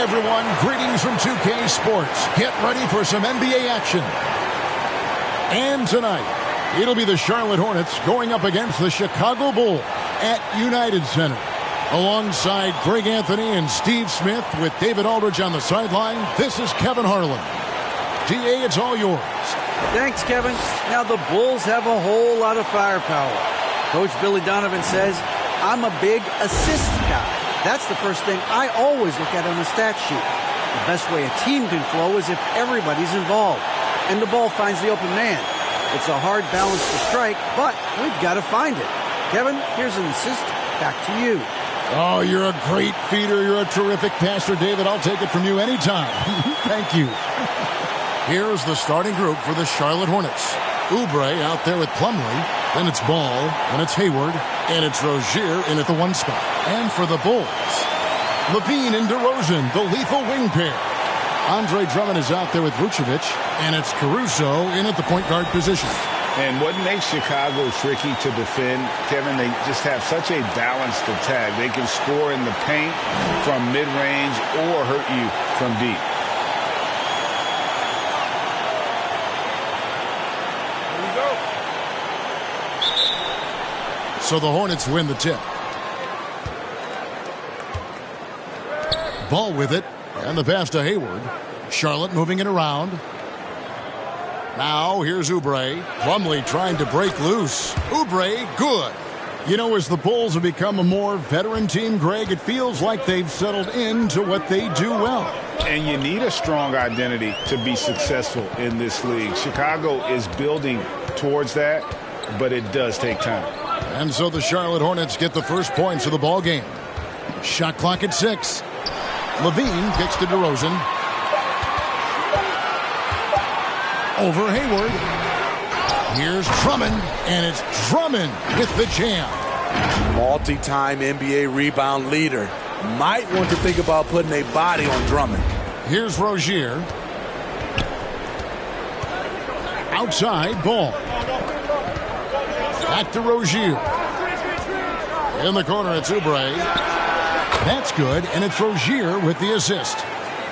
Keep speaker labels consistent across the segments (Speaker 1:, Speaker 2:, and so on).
Speaker 1: everyone. Greetings from 2K Sports. Get ready for some NBA action. And tonight, it'll be the Charlotte Hornets going up against the Chicago Bulls at United Center. Alongside Greg Anthony and Steve Smith with David Aldridge on the sideline, this is Kevin Harlan. DA, it's all yours.
Speaker 2: Thanks, Kevin. Now, the Bulls have a whole lot of firepower. Coach Billy Donovan says, I'm a big assist guy. That's the first thing I always look at on the stat sheet. The best way a team can flow is if everybody's involved and the ball finds the open man. It's a hard balance to strike, but we've got to find it. Kevin, here's an assist. Back to you.
Speaker 1: Oh, you're a great feeder. You're a terrific passer, David. I'll take it from you anytime. Thank you. Here's the starting group for the Charlotte Hornets. Oubre out there with Plumlee. Then it's Ball. Then it's Hayward. And it's Rozier in at the one spot. And for the Bulls, Levine and DeRozan, the lethal wing pair. Andre Drummond is out there with Vucevic. And it's Caruso in at the point guard position.
Speaker 3: And what makes Chicago tricky to defend, Kevin, they just have such a balanced attack. They can score in the paint from mid-range or hurt you from deep.
Speaker 1: So the Hornets win the tip. Ball with it. And the pass to Hayward. Charlotte moving it around. Now here's Oubre. Plumlee trying to break loose. Oubre, good. You know, as the Bulls have become a more veteran team, Greg, it feels like they've settled into what they do well.
Speaker 3: And you need a strong identity to be successful in this league. Chicago is building towards that, but it does take time.
Speaker 1: And so the Charlotte Hornets get the first points of the ball game. Shot clock at 6. Levine gets to DeRozan. Over Hayward. Here's Drummond, and it's Drummond with the jam.
Speaker 4: Multi-time NBA rebound leader. Might want to think about putting a body on Drummond.
Speaker 1: Here's Rozier. Outside, Ball. Back to Rozier. In the corner, it's Oubre. That's good, and it's Rozier with the assist.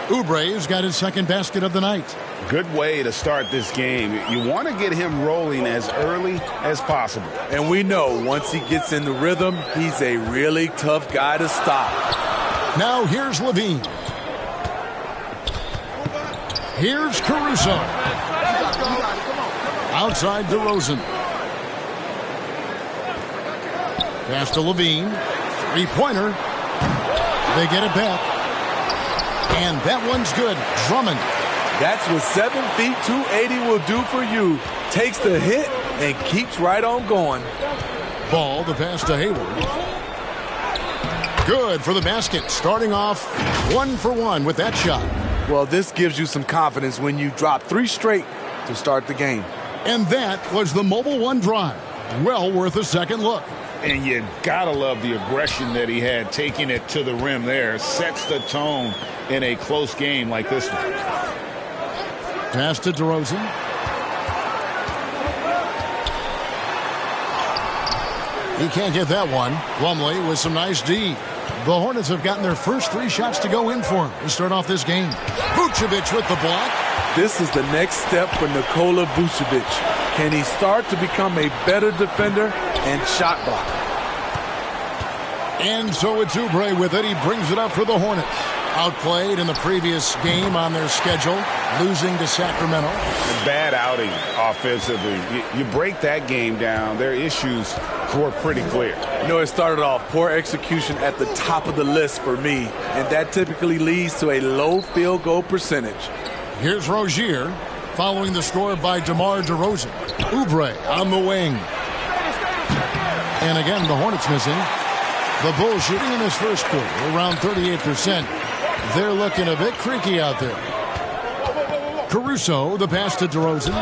Speaker 1: Oubre's got his second basket of the night.
Speaker 3: Good way to start this game. You want to get him rolling as early as possible.
Speaker 4: And we know once he gets in the rhythm, he's a really tough guy to stop.
Speaker 1: Now here's Levine. Here's Caruso. Outside DeRozan. Pass to Levine. Three-pointer. They get it back. And that one's good. Drummond.
Speaker 4: That's what 7 feet 280 will do for you. Takes the hit and keeps right on going.
Speaker 1: Ball, the pass to Hayward. Good for the basket. Starting off 1 for 1 with that shot.
Speaker 4: Well, this gives you some confidence when you drop 3 straight to start the game.
Speaker 1: And that was the Mobile One drive. Well worth a second look.
Speaker 3: And you gotta love the aggression that he had, taking it to the rim there. Sets the tone in a close game like this one.
Speaker 1: Pass to DeRozan. He can't get that one. Plumlee with some nice D. The Hornets have gotten their first 3 shots to go in for him to start off this game. Vucevic with the block.
Speaker 4: This is the next step for Nikola Vucevic. Can he start to become a better defender and shot blocker?
Speaker 1: And so it's Oubre with it. He brings it up for the Hornets. Outplayed in the previous game on their schedule, losing to Sacramento.
Speaker 3: Bad outing offensively. You break that game down, their issues were pretty clear.
Speaker 4: You know, it started off poor execution at the top of the list for me, and that typically leads to a low field goal percentage.
Speaker 1: Here's Rozier, following the score by DeMar DeRozan. Oubre on the wing. And again, the Hornets missing. The Bulls shooting in this first quarter around 38%. They're looking a bit creaky out there. Caruso, the pass to DeRozan.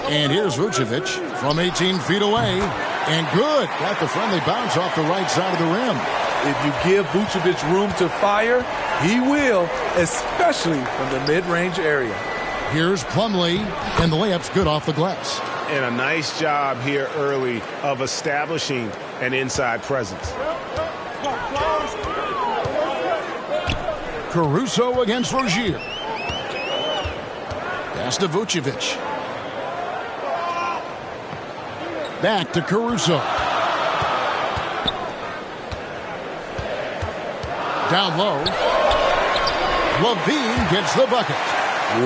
Speaker 1: And here's Vucevic from 18 feet away. And good. Got the friendly bounce off the right side of the rim.
Speaker 4: If you give Vucevic room to fire, he will, especially from the mid-range area.
Speaker 1: Here's Plumlee, and the layup's good off the glass.
Speaker 3: And a nice job here early of establishing an inside presence.
Speaker 1: Caruso against Rozier. Pass to Vucevic. Back to Caruso. Down low. Levine gets the bucket.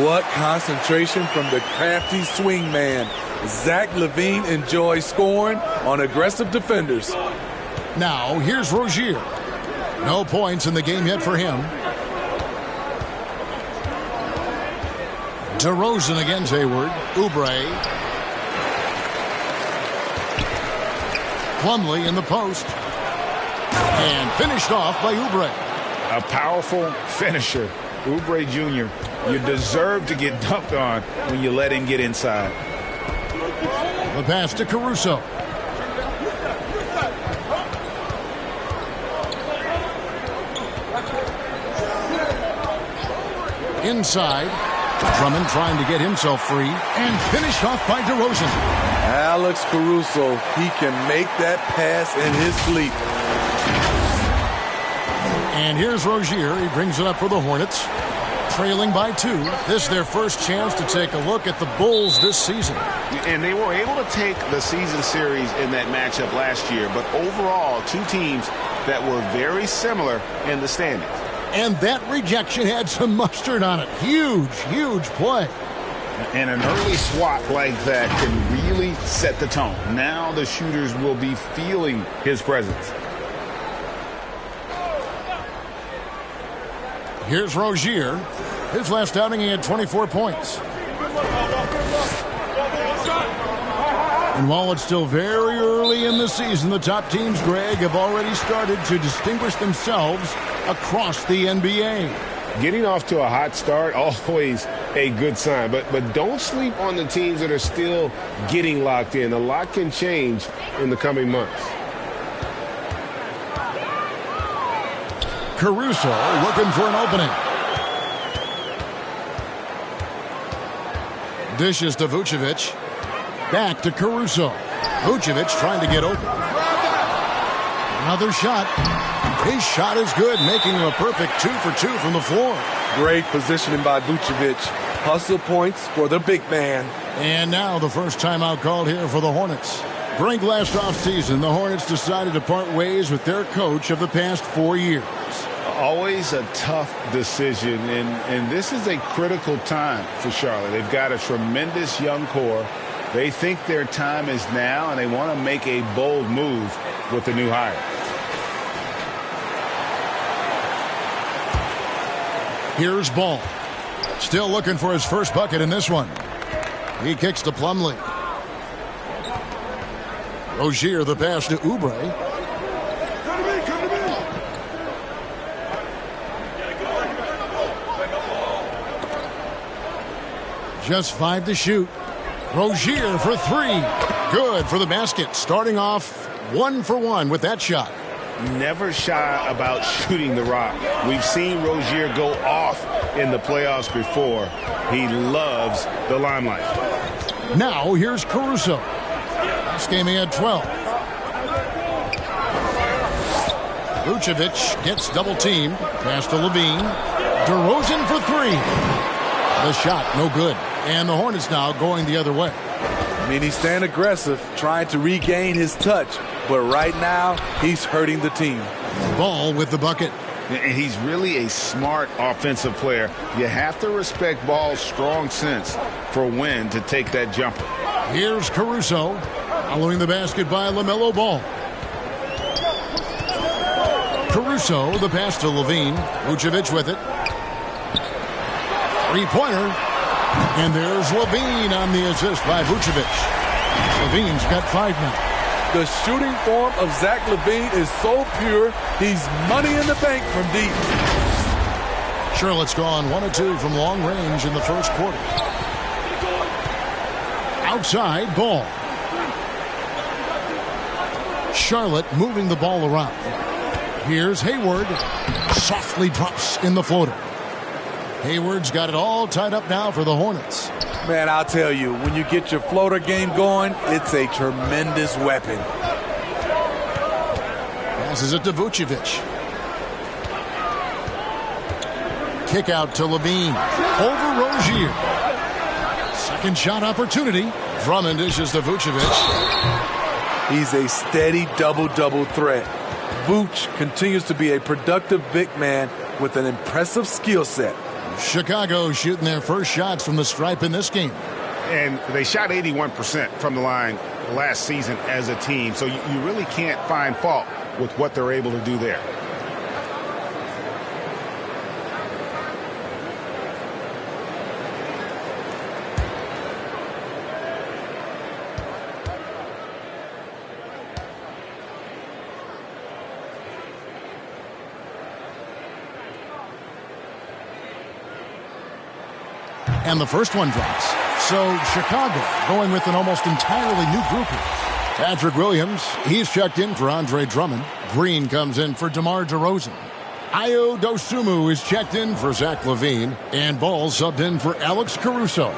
Speaker 4: What concentration from the crafty swing man. Zach LaVine enjoys scoring on aggressive defenders.
Speaker 1: Now, here's Rozier. No points in the game yet for him. DeRozan against Hayward. Oubre. Plumlee in the post. And finished off by Oubre.
Speaker 3: A powerful finisher. Oubre Jr., you deserve to get dunked on when you let him get inside.
Speaker 1: The pass to Caruso. Inside. Drummond trying to get himself free. And finished off by DeRozan.
Speaker 4: Alex Caruso, he can make that pass in his sleep.
Speaker 1: And here's Rozier. He brings it up for the Hornets. Trailing by 2. This is their first chance to take a look at the Bulls this season.
Speaker 3: And they were able to take the season series in that matchup last year. But overall, two teams that were very similar in the standings.
Speaker 1: And that rejection had some mustard on it. Huge, huge play.
Speaker 3: And an early swat like that can really set the tone. Now the shooters will be feeling his presence.
Speaker 1: Here's Rozier. His last outing, he had 24 points. And while it's still very early in the season, the top teams, Greg, have already started to distinguish themselves across the NBA.
Speaker 5: Getting off to a hot start, always a good sign. But don't sleep on the teams that are still getting locked in. A lot can change in the coming months.
Speaker 1: Caruso looking for an opening. Dishes to Vucevic. Back to Caruso. Vucevic trying to get open. Another shot. His shot is good, making him a perfect 2 for 2 from the floor.
Speaker 4: Great positioning by Vucevic. Hustle points for the big man.
Speaker 1: And now the first timeout called here for the Hornets. Greg, last offseason, the Hornets decided to part ways with their coach of the past 4 years.
Speaker 3: Always a tough decision, and this is a critical time for Charlotte. They've got a tremendous young core. They think their time is now, and they want to make a bold move with the new hire.
Speaker 1: Here's Ball. Still looking for his first bucket in this one. He kicks to Plumlee. Rozier, the pass to Oubre. Just 5 to shoot. Rozier for 3. Good for the basket. Starting off 1 for 1 with that shot.
Speaker 3: Never shy about shooting the rock. We've seen Rozier go off in the playoffs before. He loves the limelight.
Speaker 1: Now here's Caruso. Last game he had 12. Vucevic gets double teamed. Pass to Levine. DeRozan for 3. The shot no good. And the Hornets now going the other way.
Speaker 4: I mean, he's staying aggressive, trying to regain his touch. But right now, he's hurting the team.
Speaker 1: Ball with the bucket.
Speaker 3: And he's really a smart offensive player. You have to respect Ball's strong sense for when to take that jumper.
Speaker 1: Here's Caruso. Following the basket by LaMelo Ball. Caruso, the pass to Levine. Vucevic with it. Three-pointer. And there's Levine on the assist by Vucevic. Levine's got 5 now.
Speaker 4: The shooting form of Zach LaVine is so pure, he's money in the bank from deep.
Speaker 1: Charlotte's gone 1 of 2 from long range in the first quarter. Outside, Ball. Charlotte moving the ball around. Here's Hayward. Softly drops in the floater. Hayward's got it all tied up now for the Hornets.
Speaker 4: Man, I'll tell you, when you get your floater game going, it's a tremendous weapon.
Speaker 1: Passes it to Vucevic. Kick out to Levine. Over Rozier. Second shot opportunity. Drummond dishes to Vucevic.
Speaker 4: He's a steady double-double threat. Vooch continues to be a productive big man with an impressive skill set.
Speaker 1: Chicago shooting their first shots from the stripe in this game.
Speaker 3: And they shot 81% from the line last season as a team. So you really can't find fault with what they're able to do there.
Speaker 1: And the first one drops. So Chicago going with an almost entirely new group here. Patrick Williams, he's checked in for Andre Drummond. Green comes in for DeMar DeRozan. Ayo Dosunmu is checked in for Zach LaVine. And Ball subbed in for Alex Caruso.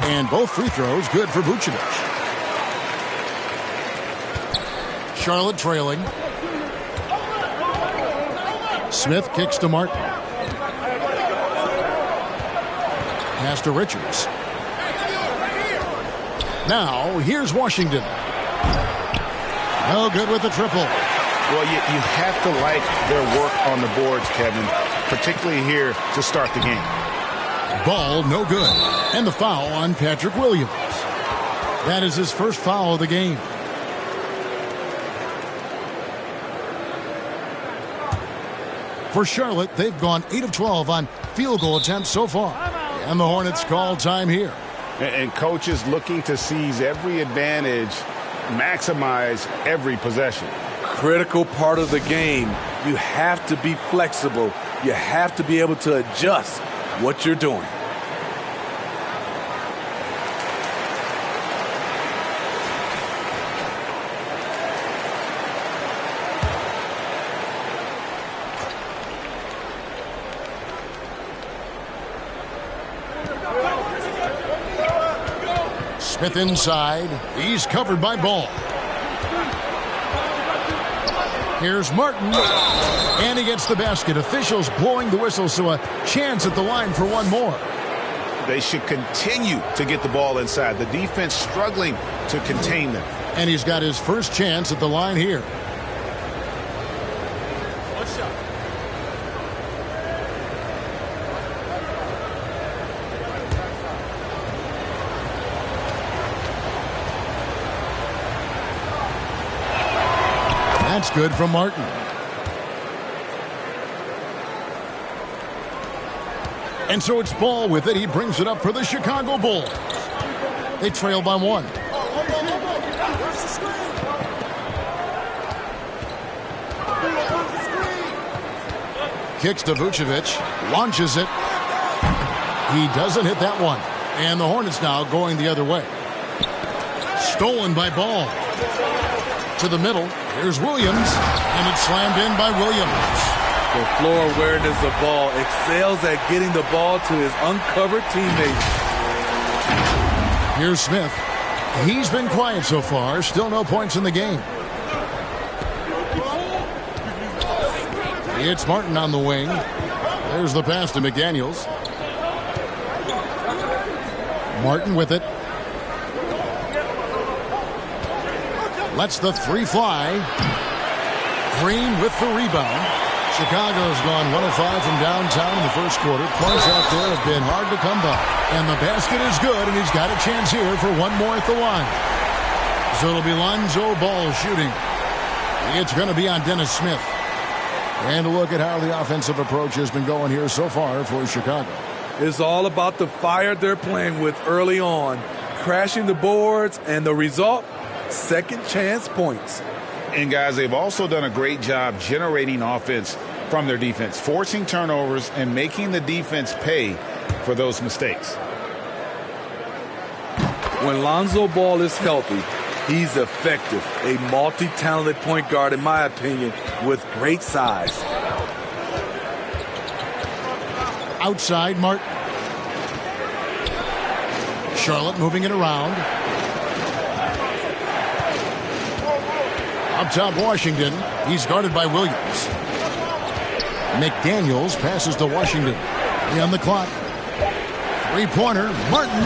Speaker 1: And both free throws good for Vucevic. Charlotte trailing. Smith kicks to Martin. Pass to Richards. Now, here's Washington. No good with the triple.
Speaker 3: Well, you have to like their work on the boards, Kevin, particularly here to start the game.
Speaker 1: Ball, no good. And the foul on Patrick Williams. That is his first foul of the game. For Charlotte, they've gone 8 of 12 on field goal attempts so far. And the Hornets call time here.
Speaker 3: And coaches looking to seize every advantage, maximize every possession.
Speaker 4: Critical part of the game. You have to be flexible. You have to be able to adjust what you're doing.
Speaker 1: Smith inside. He's covered by Ball. Here's Martin. And he gets the basket. Officials blowing the whistle, so a chance at the line for one more.
Speaker 3: They should continue to get the ball inside. The defense struggling to contain them.
Speaker 1: And he's got his first chance at the line here. That's good from Martin. And so it's Ball with it. He brings it up for the Chicago Bulls. They trail by one. Kicks to Vucevic. Launches it. He doesn't hit that one. And the Hornets now going the other way. Stolen by Ball. To the middle. Here's Williams. And it's slammed in by Williams.
Speaker 4: The floor awareness of Ball excels at getting the ball to his uncovered teammates.
Speaker 1: Here's Smith. He's been quiet so far. Still no points in the game. It's Martin on the wing. There's the pass to McDaniels. Martin with it. Lets the three fly. Green with the rebound. Chicago's gone 1 of 5 from downtown in the first quarter. Points out there have been hard to come by. And the basket is good, and he's got a chance here for one more at the line. So it'll be Lonzo Ball shooting. It's going to be on Dennis Smith. And a look at how the offensive approach has been going here so far for Chicago.
Speaker 4: It's all about the fire they're playing with early on. Crashing the boards, and the result, second chance points.
Speaker 3: And guys, they've also done a great job generating offense from their defense, forcing turnovers and making the defense pay for those mistakes.
Speaker 4: When Lonzo Ball is healthy, he's effective. A multi-talented point guard, in my opinion, with great size.
Speaker 1: Outside, Martin. Charlotte moving it around. Up top, Washington. He's guarded by Williams. McDaniels passes to Washington. On the clock. Three-pointer, Martin.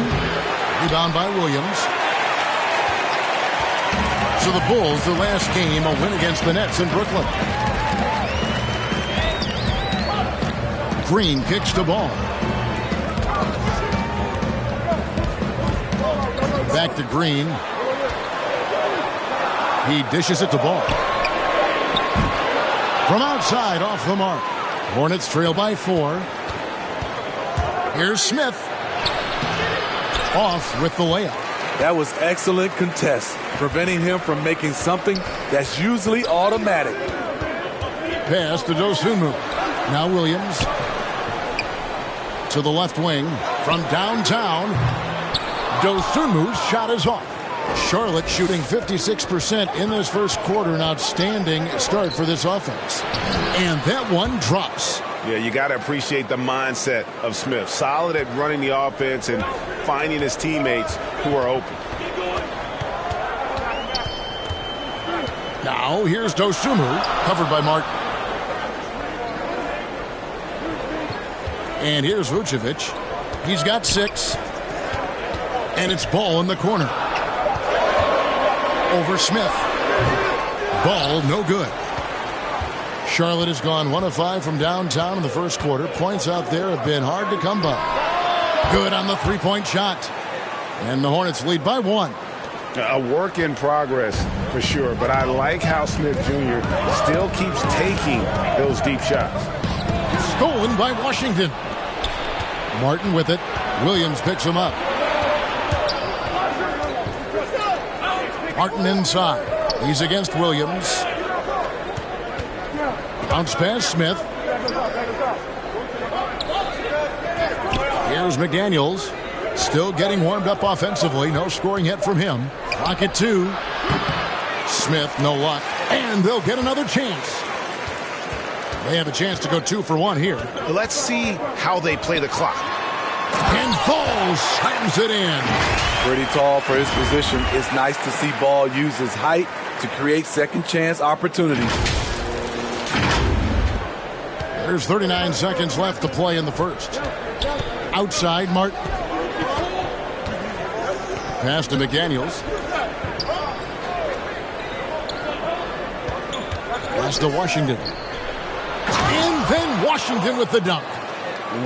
Speaker 1: Rebound by Williams. So the Bulls, their last game, a win against the Nets in Brooklyn. Green kicks the ball. Back to Green. He dishes it to Ball. From outside, off the mark. Hornets trail by 4. Here's Smith. Off with the layup.
Speaker 4: That was excellent contest, preventing him from making something that's usually automatic.
Speaker 1: Pass to Dosunmu. Now Williams. To the left wing. From downtown. Dosunmu's shot is off. Charlotte shooting 56% in this first quarter. An outstanding start for this offense. And that one drops.
Speaker 3: Yeah, you got to appreciate the mindset of Smith. Solid at running the offense and finding his teammates who are open.
Speaker 1: Now here's Dosunmu, covered by Martin. And here's Vucevic. He's got 6. And it's Ball in the corner. Over Smith. Ball, no good. Charlotte has gone 1 of 5 from downtown in the first quarter. Points out there have been hard to come by. Good on the three-point shot. And the Hornets lead by 1.
Speaker 3: A work in progress for sure, but I like how Smith Jr. still keeps taking those deep shots.
Speaker 1: Stolen by Washington. Martin with it. Williams picks him up. Martin inside. He's against Williams. Bounce pass Smith. Here's McDaniels. Still getting warmed up offensively. No scoring yet from him. Clock at 2. Smith, no luck. And they'll get another chance. They have a chance to go 2 for 1 here.
Speaker 3: Let's see how they play the clock.
Speaker 1: And Ball slams it in.
Speaker 4: Pretty tall for his position. It's nice to see Ball use his height to create second chance opportunities.
Speaker 1: There's 39 seconds left to play in the first. Outside, Martin. Pass to McDaniels. Pass to Washington. And then Washington with the dunk.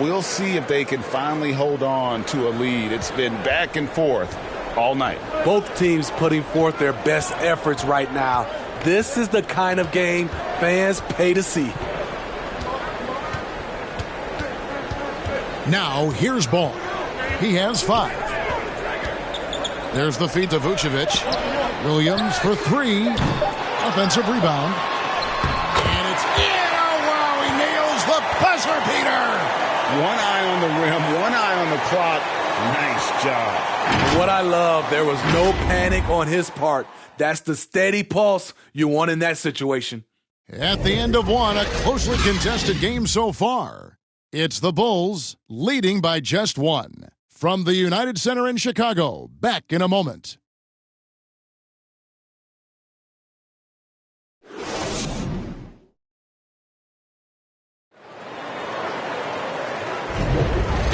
Speaker 3: We'll see if they can finally hold on to a lead. It's been back and forth all night.
Speaker 4: Both teams putting forth their best efforts right now. This is the kind of game fans pay to see.
Speaker 1: Now, here's Ball. He has 5. There's the feed to Vucevic. Williams for 3. Offensive rebound. And it's in. Oh, wow, he nails the buzzer beater.
Speaker 3: One eye on the rim, one eye on the clock. Nice job.
Speaker 4: What I love, there was no panic on his part. That's the steady pulse you want in that situation.
Speaker 1: At the end of one, a closely contested game so far. It's the Bulls leading by just 1. From the United Center in Chicago, back in a moment.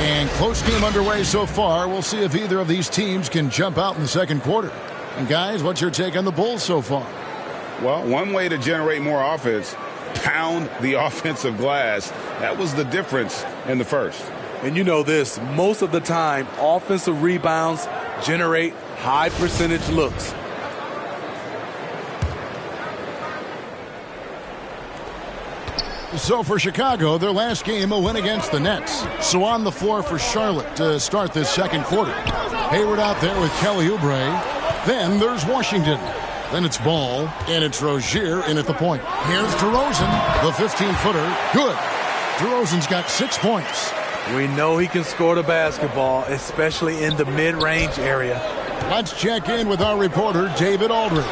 Speaker 1: And close game underway so far. We'll see if either of these teams can jump out in the second quarter. And guys, what's your take on the Bulls so far?
Speaker 3: Well, one way to generate more offense, pound the offensive glass. That was the difference in the first.
Speaker 4: And you know this, most of the time, offensive rebounds generate high percentage looks.
Speaker 1: So for Chicago, their last game, a win against the Nets. So on the floor for Charlotte to start this second quarter. Hayward out there with Kelly Oubre. Then there's Washington. Then it's Ball, and it's Rozier in at the point. Here's DeRozan, the 15-footer. Good. DeRozan's got 6 points.
Speaker 4: We know he can score the basketball, especially in the mid-range area.
Speaker 1: Let's check in with our reporter, David Aldridge.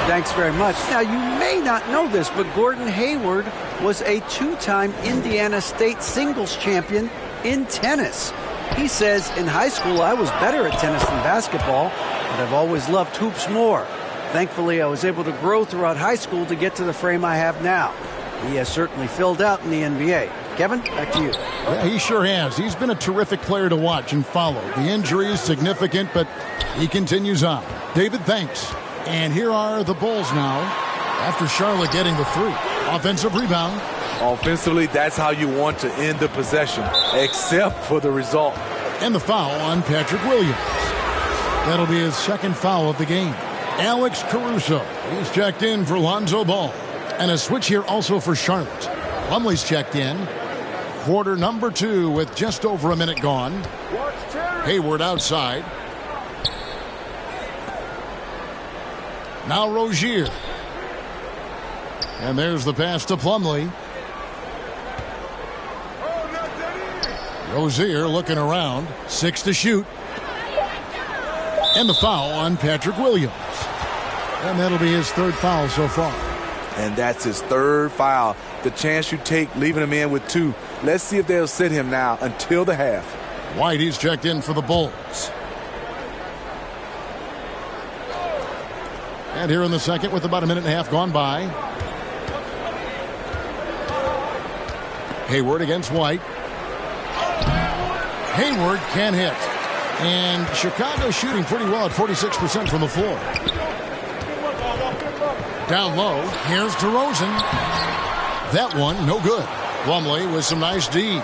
Speaker 2: Thanks very much. Now, you may not know this, but Gordon Hayward was a 2-time Indiana State singles champion in tennis. He says, in high school, I was better at tennis than basketball, but I've always loved hoops more. Thankfully, I was able to grow throughout high school to get to the frame I have now. He has certainly filled out in the NBA. Kevin, back to you.
Speaker 1: Yeah, he sure has. He's been a terrific player to watch and follow. The injury is significant, but he continues on. David, thanks. And here are the Bulls now after Charlotte getting the 3. Offensive rebound.
Speaker 4: Offensively, that's how you want to end the possession, except for the result.
Speaker 1: And the foul on Patrick Williams. That'll be his second foul of the game. Alex Caruso. He's checked in for Lonzo Ball. And a switch here also for Charlotte. Plumlee's checked in. Quarter number 2 with just over a minute gone. Hayward outside. Now Rozier. And there's the pass to Plumlee. Rozier looking around. 6 to shoot. And the foul on Patrick Williams. And that'll be his 3rd foul so far.
Speaker 4: And that's his 3rd foul. The chance you take leaving him in with 2. Let's see if they'll sit him now until the half.
Speaker 1: White, he's checked in for the Bulls. And here in the second with about a minute and a half gone by. Hayward against White. Hayward can hit. And Chicago shooting pretty well at 46% from the floor. Down low, here's DeRozan. That one, no good. Plumlee with some nice D.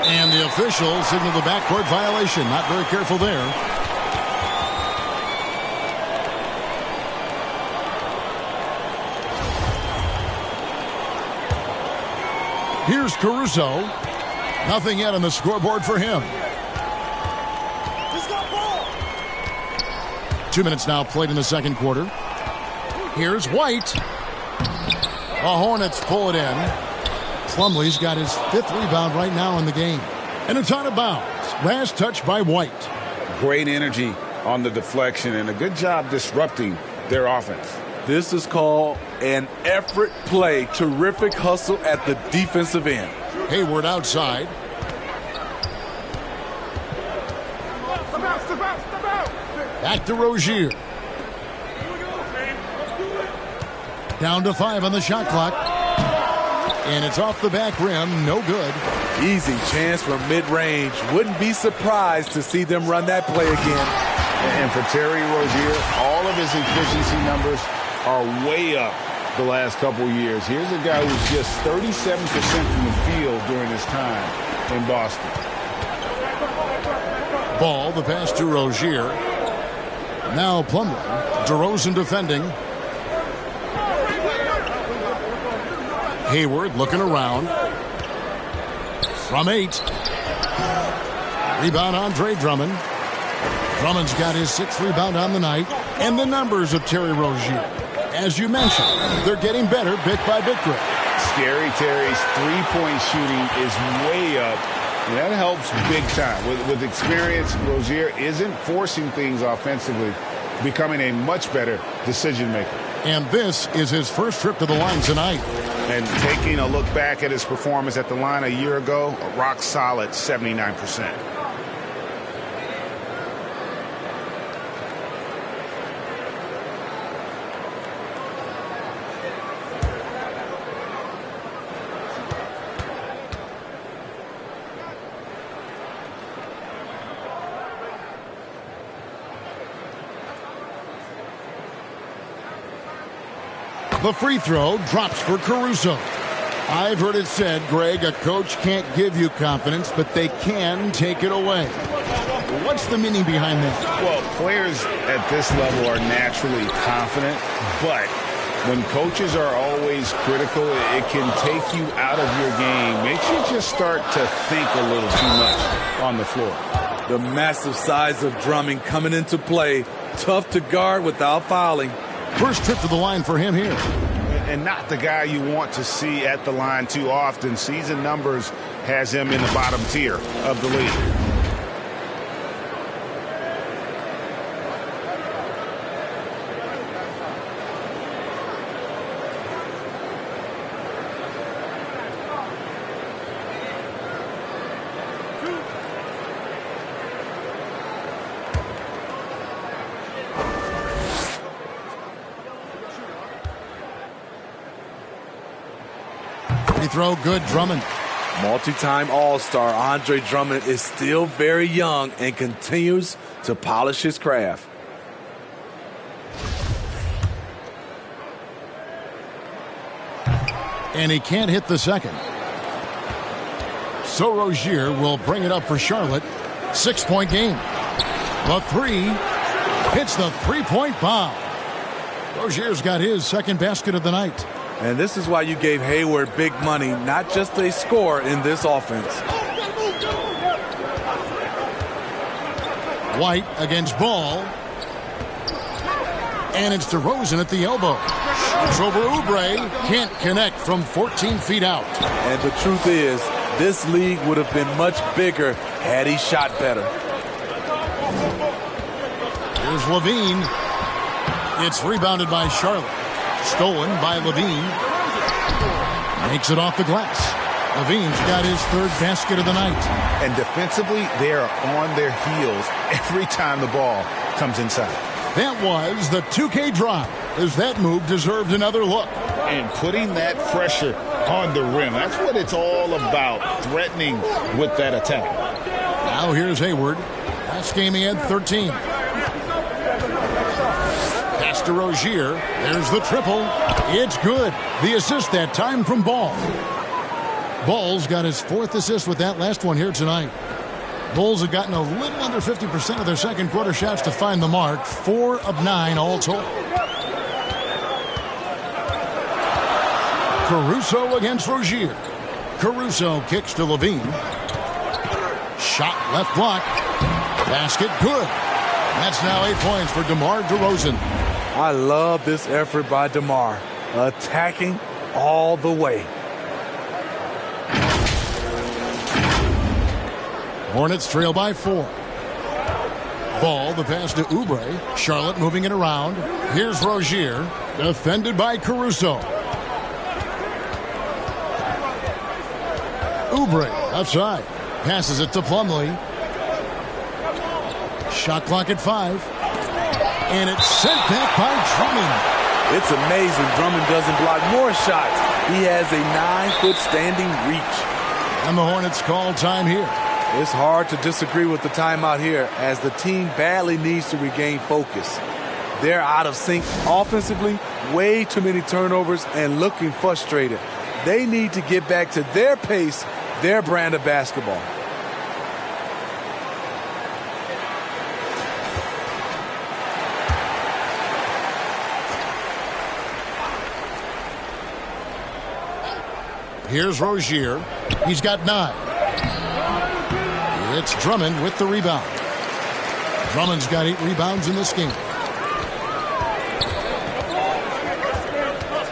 Speaker 1: And the official signaled the backcourt violation. Not very careful there. Here's Caruso. Nothing yet on the scoreboard for him. 2 minutes now played in the second quarter. Here's White. The Hornets pull it in. Plumlee's got his 5th rebound right now in the game. And it's out of bounds. Last touch by White.
Speaker 3: Great energy on the deflection and a good job disrupting their offense.
Speaker 4: This is called an effort play. Terrific hustle at the defensive end.
Speaker 1: Hayward outside. Back to Rozier. Down to 5 on the shot clock. And it's off the back rim. No good.
Speaker 4: Easy chance from mid-range. Wouldn't be surprised to see them run that play again.
Speaker 3: And for Terry Rozier, all of his efficiency numbers are way up the last couple years. Here's a guy who's just 37% from the field during his time in Boston.
Speaker 1: Ball, the pass to Rozier. Now Plumlee. DeRozan defending. Hayward looking around. From 8. Rebound Andre Drummond. Drummond's got his 6th rebound on the night. And the numbers of Terry Rozier. As you mentioned, they're getting better bit by bit, Greg.
Speaker 3: Scary Terry's 3-point shooting is way up. And that helps big time. With experience, Rozier isn't forcing things offensively, becoming a much better decision maker.
Speaker 1: And this is his first trip to the line tonight.
Speaker 3: And taking a look back at his performance at the line a year ago, a rock solid 79%.
Speaker 1: The free throw drops for Caruso. I've heard it said, Greg, a coach can't give you confidence, but they can take it away. What's the meaning behind that?
Speaker 3: Well, players at this level are naturally confident, but when coaches are always critical, it can take you out of your game. Makes you just start to think a little too much on the floor.
Speaker 4: The massive size of Drummond coming into play. Tough to guard without fouling.
Speaker 1: First trip to the line for him here.
Speaker 3: And not the guy you want to see at the line too often. Season numbers has him in the bottom tier of the league.
Speaker 1: Free throw, good. Drummond.
Speaker 4: Multi-time All-Star Andre Drummond is still very young and continues to polish his craft.
Speaker 1: And he can't hit the second. So Rozier will bring it up for Charlotte. 6-point game. The three hits the three-point bomb. Rozier's got his second basket of the night.
Speaker 4: And this is why you gave Hayward big money, not just a score in this offense.
Speaker 1: White against Ball. And it's DeRozan at the elbow. Shoots over Oubre. Can't connect from 14 feet out.
Speaker 4: And the truth is, this league would have been much bigger had he shot better.
Speaker 1: Here's Levine. It's rebounded by Charlotte. Stolen by Levine. Makes it off the glass. Levine's got his third basket of the night.
Speaker 3: And defensively, they are on their heels every time the ball comes inside.
Speaker 1: That was the 2K drive, as that move deserved another look.
Speaker 3: And putting that pressure on the rim. That's what it's all about, threatening with that attack.
Speaker 1: Now here's Hayward. Last game he had 13. Pass to Rozier. There's the triple. It's good. The assist that time from Ball. Ball's got his fourth assist with that last one here tonight. Bulls have gotten a little under 50% of their second quarter shots to find the mark. 4 of 9 all told. Caruso against Rozier. Caruso kicks to Levine. Shot left block. Basket good. That's now 8 points for DeMar DeRozan.
Speaker 4: I love this effort by DeMar. Attacking all the way.
Speaker 1: Hornets trail by 4. Ball, the pass to Oubre. Charlotte moving it around. Here's Rozier. Defended by Caruso. Oubre outside. Passes it to Plumlee. Shot clock at 5. And it's sent back by Drummond.
Speaker 4: It's amazing Drummond doesn't block more shots. He has a 9-foot standing reach.
Speaker 1: And the Hornets call time here.
Speaker 4: It's hard to disagree with the timeout here as the team badly needs to regain focus. They're out of sync offensively, way too many turnovers, and looking frustrated. They need to get back to their pace, their brand of basketball.
Speaker 1: Here's Rozier. He's got 9. It's Drummond with the rebound. Drummond's got 8 rebounds in this game.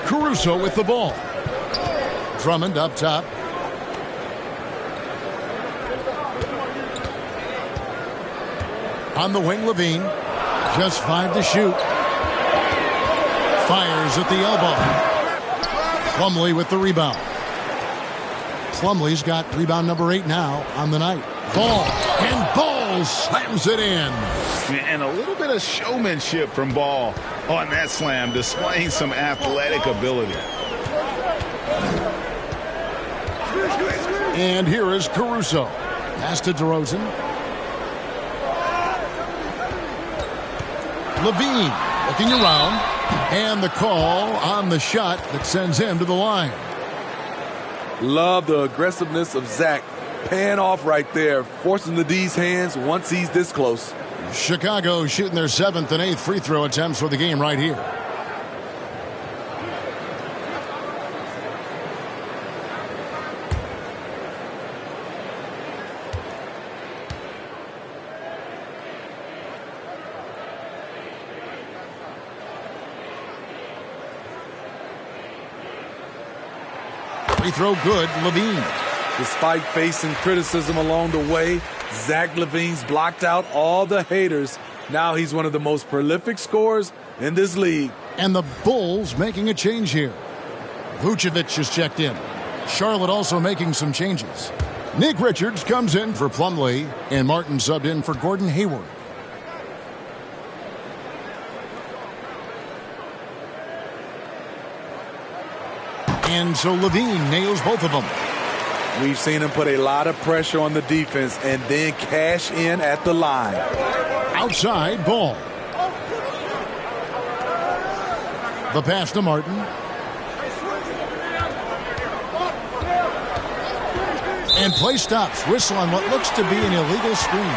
Speaker 1: Caruso with the ball. Drummond up top. On the wing, Levine. Just 5 to shoot. Fires at the elbow. Plumlee with the rebound. Plumlee's got rebound number 8 now on the night. Ball, and Ball slams it in.
Speaker 3: And a little bit of showmanship from Ball on that slam, displaying some athletic ability.
Speaker 1: And here is Caruso. Pass to DeRozan. Levine looking around. And the call on the shot that sends him to the line.
Speaker 4: Love the aggressiveness of Zach. Paying off right there, forcing the D's hands once he's this close.
Speaker 1: Chicago shooting their 7th and 8th free throw attempts for the game right here. Free throw good, Levine.
Speaker 4: Despite facing criticism along the way, Zach LaVine's blocked out all the haters. Now he's one of the most prolific scorers in this league.
Speaker 1: And the Bulls making a change here. Vucevic is checked in. Charlotte also making some changes. Nick Richards comes in for Plumlee, and Martin subbed in for Gordon Hayward. And so Levine nails both of them.
Speaker 4: We've seen him put a lot of pressure on the defense and then cash in at the line.
Speaker 1: Outside ball. The pass to Martin. And play stops. Whistle on what looks to be an illegal screen.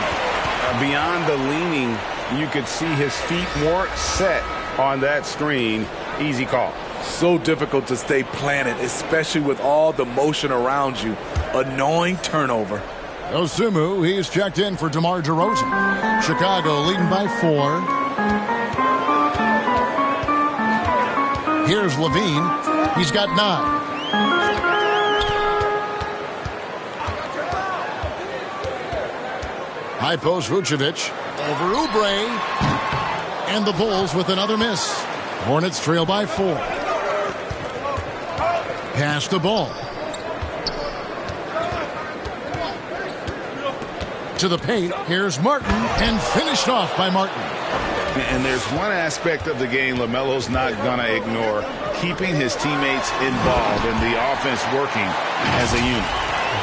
Speaker 3: Beyond the leaning, you could see his feet weren't set on that screen. Easy call.
Speaker 4: So difficult to stay planted, especially with all the motion around you. Annoying turnover.
Speaker 1: Osumu, he's checked in for DeMar DeRozan. Chicago leading by 4. Here's Levine. He's got 9. High post Vucevic over Oubre. And the Bulls with another miss. Hornets trail by 4. Pass the ball. To the paint. Here's Martin. And finished off by Martin.
Speaker 3: And there's one aspect of the game LaMelo's not going to ignore. Keeping his teammates involved and the offense working as a unit.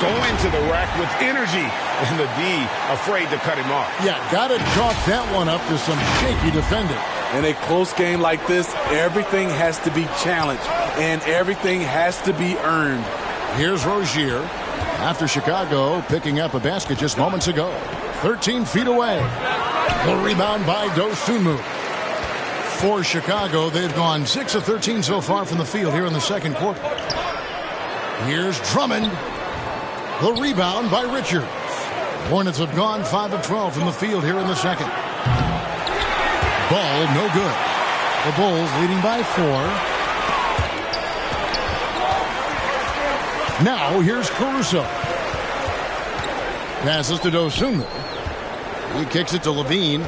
Speaker 3: Going to the rack with energy. And the D afraid to cut him off.
Speaker 1: Yeah, got to chalk that one up to some shaky defending.
Speaker 4: In a close game like this, everything has to be challenged and everything has to be earned.
Speaker 1: Here's Rozier after Chicago picking up a basket just moments ago. 13 feet away. The rebound by Dosunmu. For Chicago, they've gone 6 of 13 so far from the field here in the second quarter. Here's Drummond. The rebound by Richards. Hornets have gone 5 of 12 from the field here in the second. Ball no good. The Bulls leading by 4. Now here's Caruso. Passes to Dosunmu. He kicks it to Levine.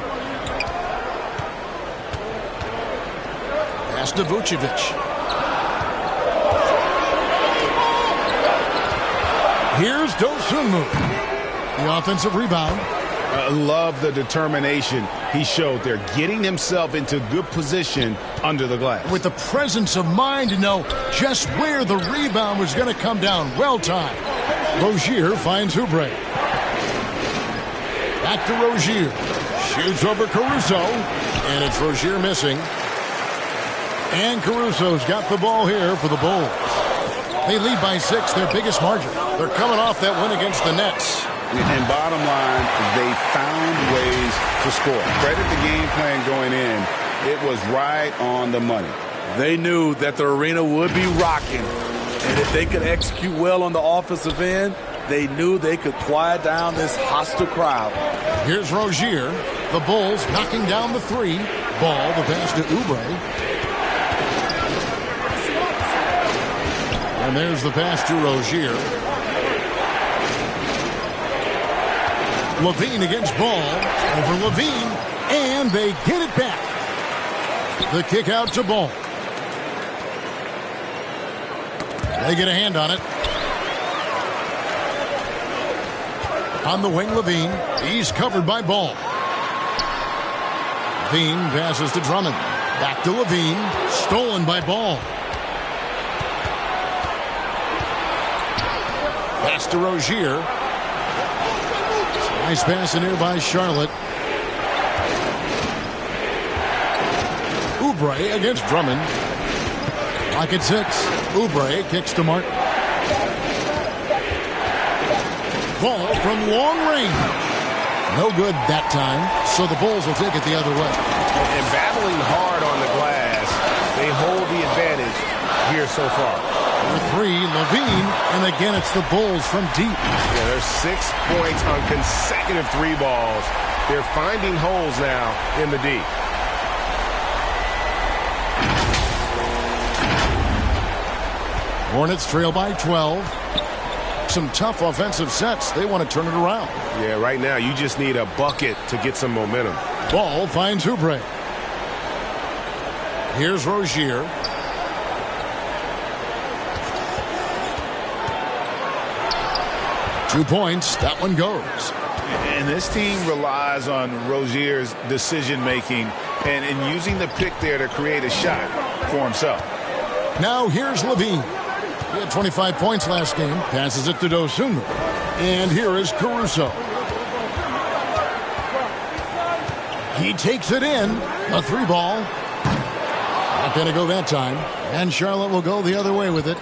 Speaker 1: Pass to Vucevic. Here's Dosunmu. The offensive rebound.
Speaker 3: I love the determination he showed there, getting himself into good position under the glass.
Speaker 1: With the presence of mind to know just where the rebound was going to come down. Well timed. Rozier finds Oubre. Back to Rozier. Shoots over Caruso. And it's Rozier missing. And Caruso's got the ball here for the Bulls. They lead by 6, their biggest margin. They're coming off that win against the Nets.
Speaker 3: And bottom line, they found ways to score. Credit the game plan going in. It was right on the money.
Speaker 4: They knew that the arena would be rocking. And if they could execute well on the offensive end, they knew they could quiet down this hostile crowd.
Speaker 1: Here's Rozier. The Bulls knocking down the 3. Ball, the pass to Oubre. And there's the pass to Rozier. Levine against Ball. Over Levine. And they get it back. The kick out to Ball. They get a hand on it. On the wing, Levine. He's covered by Ball. Levine passes to Drummond. Back to Levine. Stolen by Ball. Pass to Rozier. Nice pass in here by Charlotte. Oubre against Drummond. Lock at 6. Oubre kicks to Martin. Ball from long range. No good that time, so the Bulls will take it the other way.
Speaker 5: And battling hard on the glass, they hold the advantage here so far.
Speaker 1: Number 3, Levine, and again it's the Bulls from deep.
Speaker 5: Yeah, there's 6 points on consecutive 3 balls. They're finding holes now in the D.
Speaker 1: Hornets trail by 12. Some tough offensive sets. They want to turn it around.
Speaker 5: Yeah, right now you just need a bucket to get some momentum.
Speaker 1: Ball finds Oubre. Here's Rozier. Two points. That one goes.
Speaker 3: And this team relies on Rozier's decision-making and using the pick there to create a shot for himself.
Speaker 1: Now here's Levine. He had 25 points last game. Passes it to Dosunmu. And here is Caruso. He takes it in. A 3-ball. Not going to go that time. And Charlotte will go the other way with it.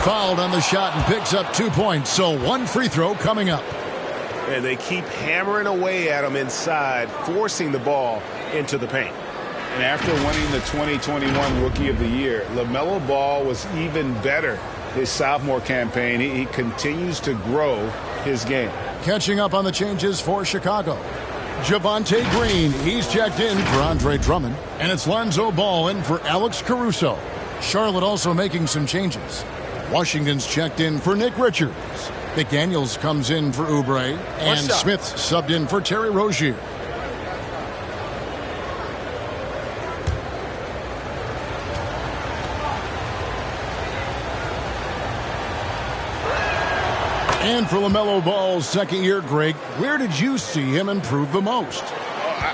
Speaker 1: Fouled on the shot and picks up 2 points. So 1 free throw coming up.
Speaker 5: And they keep hammering away at him inside, forcing the ball into the paint.
Speaker 3: And after winning the 2021 Rookie of the Year, LaMelo Ball was even better his sophomore campaign. He continues to grow his game.
Speaker 1: Catching up on the changes for Chicago. Javonte Green, he's checked in for Andre Drummond. And it's Lonzo Ball in for Alex Caruso. Charlotte also making some changes. Washington's checked in for Nick Richards. McDaniels comes in for Oubre. And Smith's subbed in for Terry Rozier. And for LaMelo Ball's second year, Greg, where did you see him improve the most?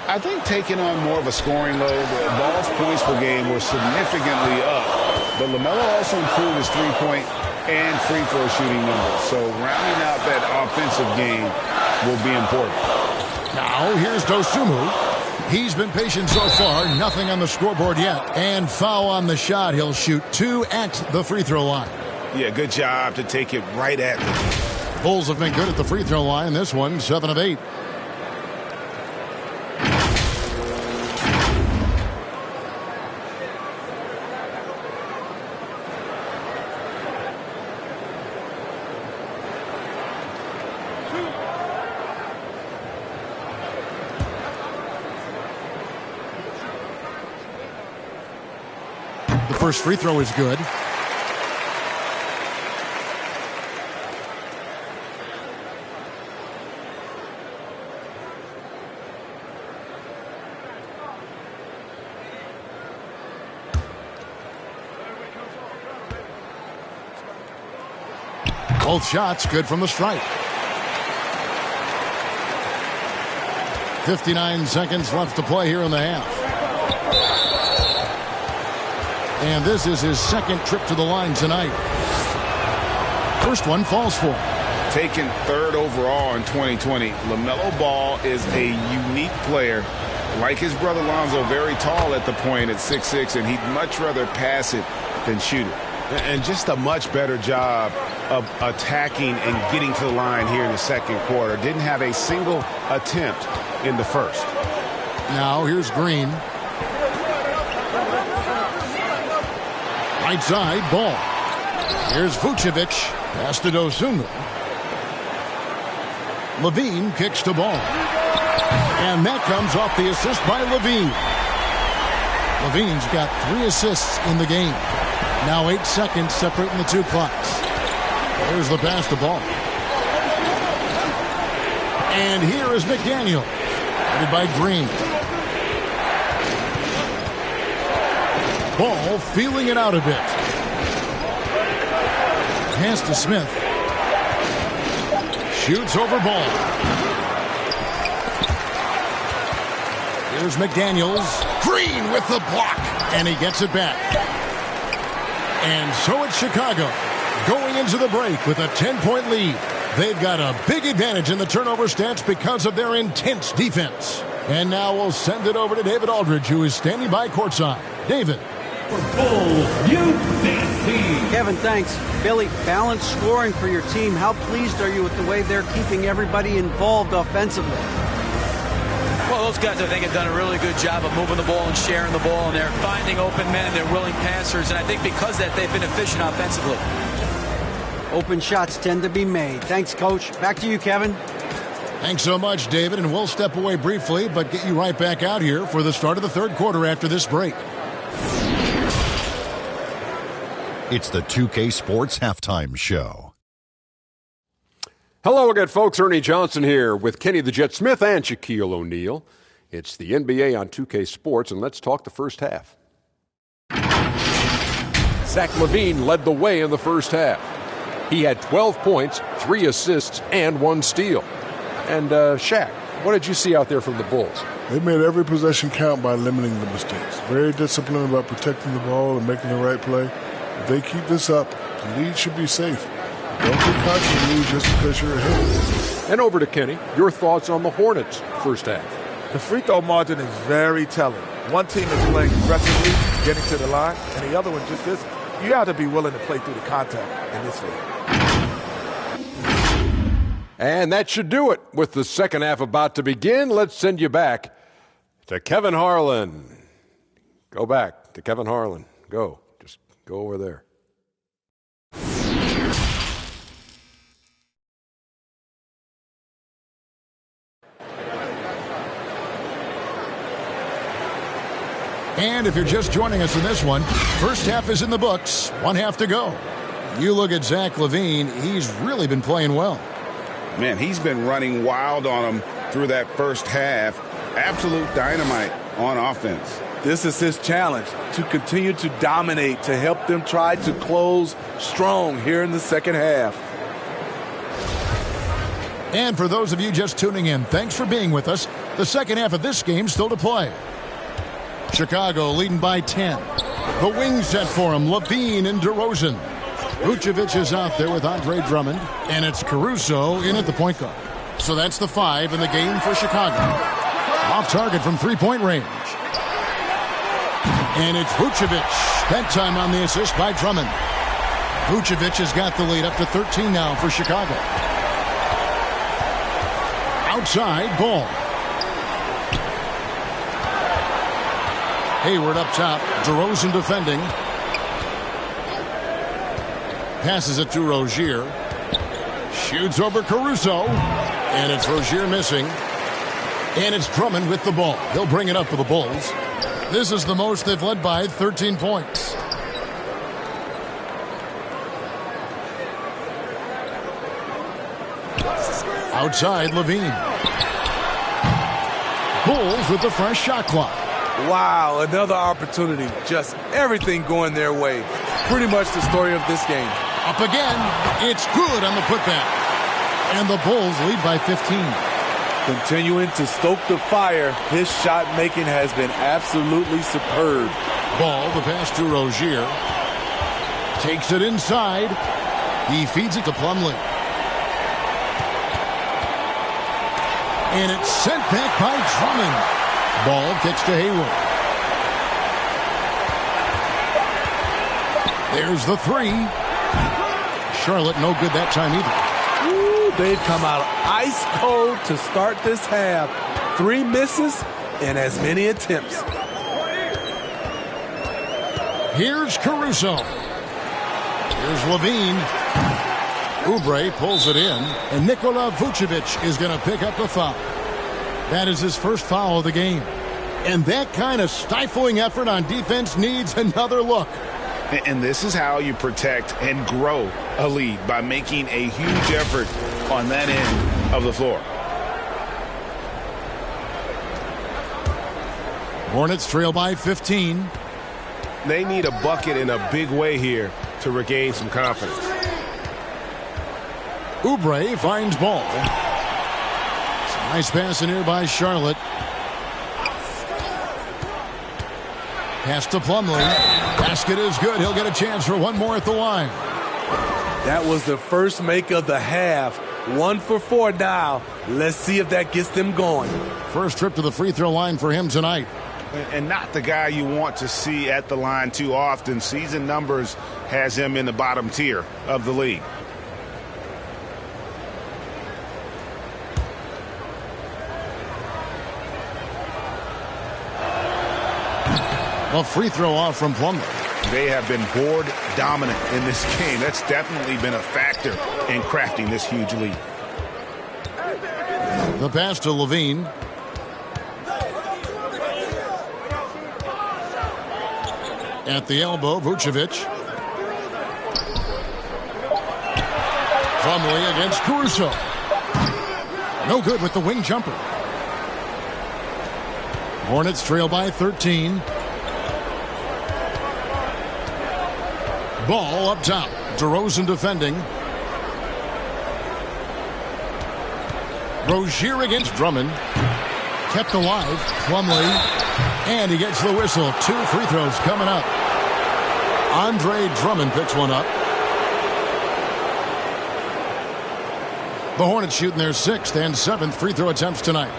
Speaker 3: I think taking on more of a scoring load. Ball's points per game were significantly up. But LaMelo also improved his three-point and free throw shooting numbers. So rounding out that offensive game will be important.
Speaker 1: Now here's Dosunmu. He's been patient so far. Nothing on the scoreboard yet. And foul on the shot. He'll shoot 2 at the free throw line.
Speaker 3: Yeah, good job to take it right at them.
Speaker 1: Bulls have been good at the free throw line. This one, 7 of 8. The first free throw is good. Both shots good from the stripe. 59 seconds left to play here in the half. And this is his second trip to the line tonight. First one falls for him.
Speaker 3: Taken third overall in 2020, LaMelo Ball is a unique player. Like his brother Lonzo, very tall at the point at 6'6", and he'd much rather pass it than shoot it. And just a much better job of attacking and getting to the line here in the second quarter. Didn't have a single attempt in the first.
Speaker 1: Now here's Green. Right side, Ball. Here's Vucevic. Pass to Dosunmu. Levine kicks to Ball. And that comes off the assist by Levine. Levine's got 3 assists in the game. Now 8 seconds separating the two clocks. There's the pass to Ball. And here is McDaniel. Headed by Green. Ball feeling it out a bit. Pass to Smith. Shoots over Ball. Here's McDaniels. Green with the block. And he gets it back. And so it's Chicago going into the break with a 10-point lead. They've got a big advantage in the turnover stats because of their intense defense. And now we'll send it over to David Aldridge, who is standing by courtside. David.
Speaker 6: For Bulls, UCC.
Speaker 2: Kevin, thanks. Billy, balanced scoring for your team. How pleased are you with the way they're keeping everybody involved offensively?
Speaker 7: Well, those guys, I think, have done a really good job of moving the ball and sharing the ball, and they're finding open men, and they're willing passers, and I think because of that, they've been efficient offensively.
Speaker 2: Open shots tend to be made. Thanks, Coach. Back to you, Kevin.
Speaker 1: Thanks so much, David, and we'll step away briefly, but get you right back out here for the start of the third quarter after this break.
Speaker 8: It's the 2K Sports Halftime Show.
Speaker 9: Hello again, folks. Ernie Johnson here with Kenny the Jet Smith and Shaquille O'Neal. It's the NBA on 2K Sports, and let's talk the first half. Zach LaVine led the way in the first half. He had 12 points, 3 assists, and 1 steal. And Shaq What did you see out there from the Bulls?
Speaker 10: They made every possession count by limiting the mistakes. Very disciplined about protecting the ball and making the right play. If they keep this up, the lead should be safe. Don't get cocky and lose just because you're ahead.
Speaker 9: And over to Kenny. Your thoughts on the Hornets first half?
Speaker 11: The free throw margin is very telling. One team is playing aggressively, getting to the line, and the other one just isn't. You have to be willing to play through the contact in this league.
Speaker 9: And that should do it. With the second half about to begin, let's send you back to Kevin Harlan. Go back to Kevin Harlan. Go. Just go over there.
Speaker 1: And if you're just joining us in this one, first half is in the books. One half to go. You look at Zach LaVine, he's really been playing well.
Speaker 3: Man, he's been running wild on him through that first half. Absolute dynamite on offense.
Speaker 4: This is his challenge, to continue to dominate, to help them try to close strong here in the second half.
Speaker 1: And for those of you just tuning in, thanks for being with us. The second half of this game still to play. Chicago leading by 10. The wing set for him, LaVine and DeRozan. Vucevic is out there with Andre Drummond, and it's Caruso in at the point guard. So that's the 5 in the game for Chicago. Off target from three-point range. And it's Vucevic. That time on the assist by Drummond. Vucevic has got the lead up to 13 now for Chicago. Outside, Ball. Hayward up top. DeRozan defending. Passes it to Rozier. Shoots over Caruso. And it's Rozier missing. And it's Drummond with the ball. He'll bring it up for the Bulls. This is the most they've led by 13 points. Outside, LaVine. Bulls with the fresh shot clock.
Speaker 4: Wow, another opportunity. Just everything going their way. Pretty much the story of this game.
Speaker 1: Up again. It's good on the putback. And the Bulls lead by 15.
Speaker 4: Continuing to stoke the fire, his shot making has been absolutely superb.
Speaker 1: Ball, the pass to Rozier. Takes it inside. He feeds it to Plumlee. And it's sent back by Drummond. Ball kicks to Hayward. There's the 3. Charlotte no good that time either.
Speaker 4: Ooh, they've come out ice cold to start this half. 3 misses and as many attempts.
Speaker 1: Here's Caruso. Here's LaVine. Oubre pulls it in, and Nikola Vucevic is going to pick up the foul. That is his first foul of the game. And that kind of stifling effort on defense needs another look.
Speaker 3: And this is how you protect and grow a lead, by making a huge effort on that end of the floor.
Speaker 1: Hornets trail by 15.
Speaker 5: They need a bucket in a big way here to regain some confidence.
Speaker 1: Oubre finds Ball. Nice pass in here by Charlotte. Pass to Plumlee. Basket is good. He'll get a chance for one more at the line.
Speaker 4: That was the first make of the half. 1 for 4 now. Let's see if that gets them going.
Speaker 1: First trip to the free throw line for him tonight.
Speaker 3: And not the guy you want to see at the line too often. Season numbers has him in the bottom tier of the league.
Speaker 1: A free throw off from Plumlee.
Speaker 3: They have been board dominant in this game. That's definitely been a factor in crafting this huge lead.
Speaker 1: The pass to LaVine. At the elbow, Vucevic. Plumlee against Caruso. No good with the wing jumper. Hornets trail by 13. Ball up top. DeRozan defending. Rozier against Drummond. Kept alive. Plumlee. And he gets the whistle. 2 free throws coming up. Andre Drummond picks one up. The Hornets shooting their 6th and 7th free throw attempts tonight.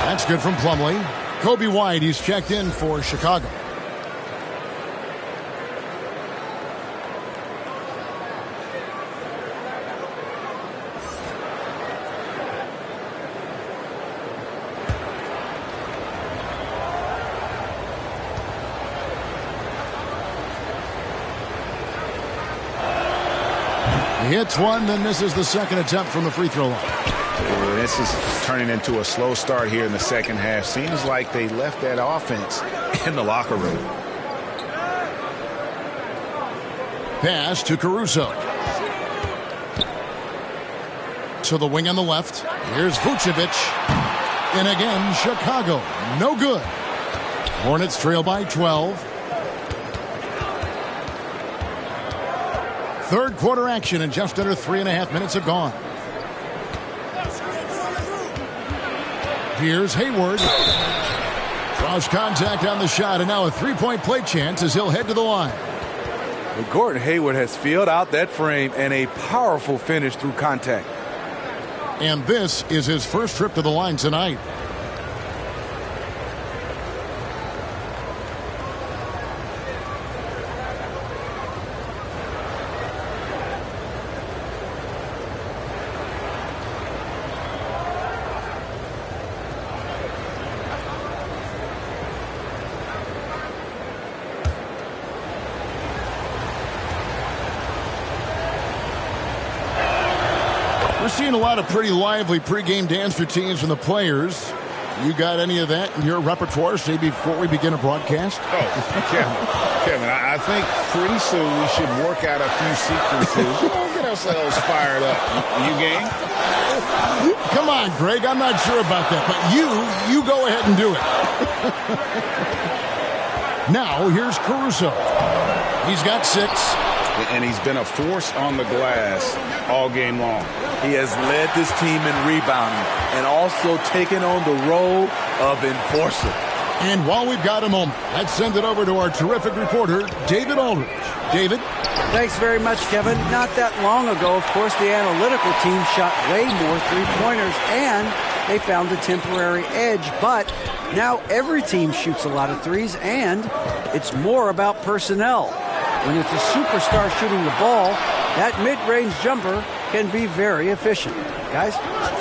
Speaker 1: That's good from Plumlee. Kobe White, he's checked in for Chicago. He hits one, then misses the second attempt from the free throw line.
Speaker 3: This is turning into a slow start here in the second half. Seems like they left that offense in the locker room.
Speaker 1: Pass to Caruso. To the wing on the left. Here's Vucevic. And again, Chicago. No good. Hornets trail by 12. Third quarter action, and just under 3.5 minutes have gone. Here's Hayward. Draws contact on the shot, and now a three-point play chance as he'll head to the line.
Speaker 4: Well, Gordon Hayward has filled out that frame and a powerful finish through contact.
Speaker 1: And this is his first trip to the line tonight. We're seeing a lot of pretty lively pregame dance routines from the players. You got any of that in your repertoire, say, before we begin a broadcast?
Speaker 3: Kevin, I think pretty soon we should work out a few sequences. Get ourselves fired up. You game?
Speaker 1: Come on, Greg. I'm not sure about that, but you go ahead and do it. Now, here's Caruso. He's got 6.
Speaker 3: And he's been a force on the glass all game long.
Speaker 4: He has led this team in rebounding and also taken on the role of enforcer.
Speaker 1: And while we've got a moment, let's send it over to our terrific reporter, David Aldridge. David?
Speaker 2: Thanks very much, Kevin. Not that long ago, of course, the analytical team shot way more three-pointers, and they found a temporary edge. But now every team shoots a lot of threes, and it's more about personnel. When it's a superstar shooting the ball, that mid-range jumper can be very efficient. Guys?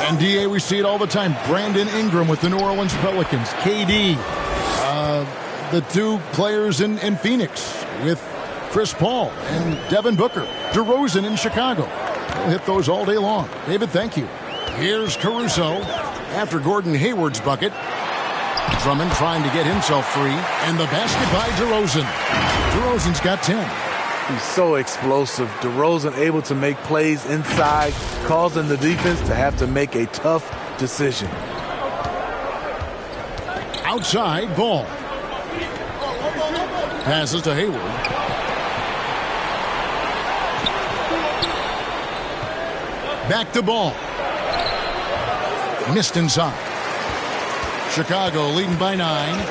Speaker 1: And, D.A., we see it all the time. Brandon Ingram with the New Orleans Pelicans. KD. The 2 players in Phoenix with Chris Paul and Devin Booker. DeRozan in Chicago. We'll hit those all day long. David, thank you. Here's Caruso after Gordon Hayward's bucket. Drummond trying to get himself free. And the basket by DeRozan. DeRozan's got 10.
Speaker 4: He's so explosive. DeRozan able to make plays inside, causing the defense to have to make a tough decision.
Speaker 1: Outside, Ball. Passes to Hayward. Back to Ball. Missed inside. Chicago leading by 9.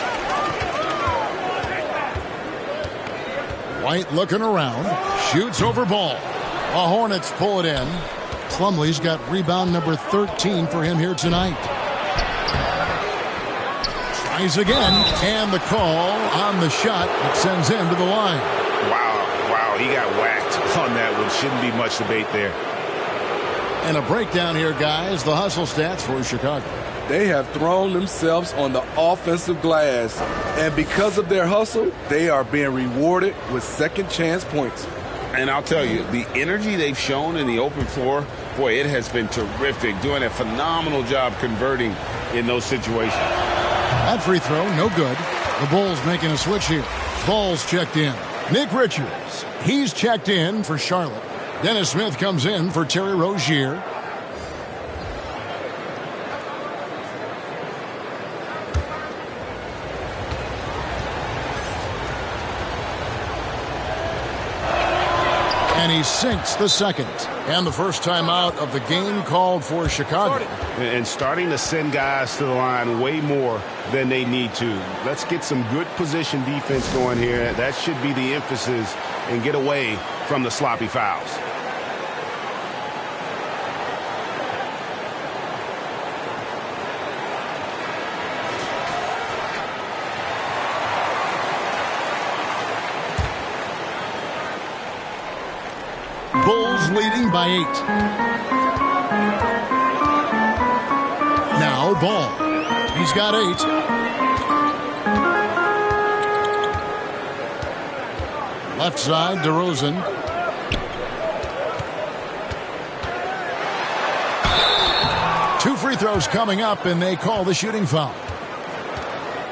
Speaker 1: White looking around. Shoots over Ball. The Hornets pull it in. Plumlee's got rebound number 13 for him here tonight. Tries again. And the call on the shot that sends him to the line.
Speaker 3: Wow, he got whacked on that one. Shouldn't be much debate there.
Speaker 1: And a breakdown here, guys. The hustle stats for Chicago.
Speaker 4: They have thrown themselves on the offensive glass, and because of their hustle, they are being rewarded with second chance points.
Speaker 3: And I'll tell you, the energy they've shown in the open floor, boy, it has been terrific. Doing a phenomenal job converting in those situations.
Speaker 1: That free throw, no good. The Bulls making a switch here. Ball's checked in. Nick Richards, he's checked in for Charlotte. Dennis Smith comes in for Terry Rozier. And he sinks the second. And the first time out of the game called for Chicago.
Speaker 3: And starting to send guys to the line way more than they need to. Let's get some good position defense going here. That should be the emphasis, and get away from the sloppy fouls.
Speaker 1: Bulls leading by 8. Now Ball. He's got 8. Left side, DeRozan. Two free throws coming up, and they call the shooting foul.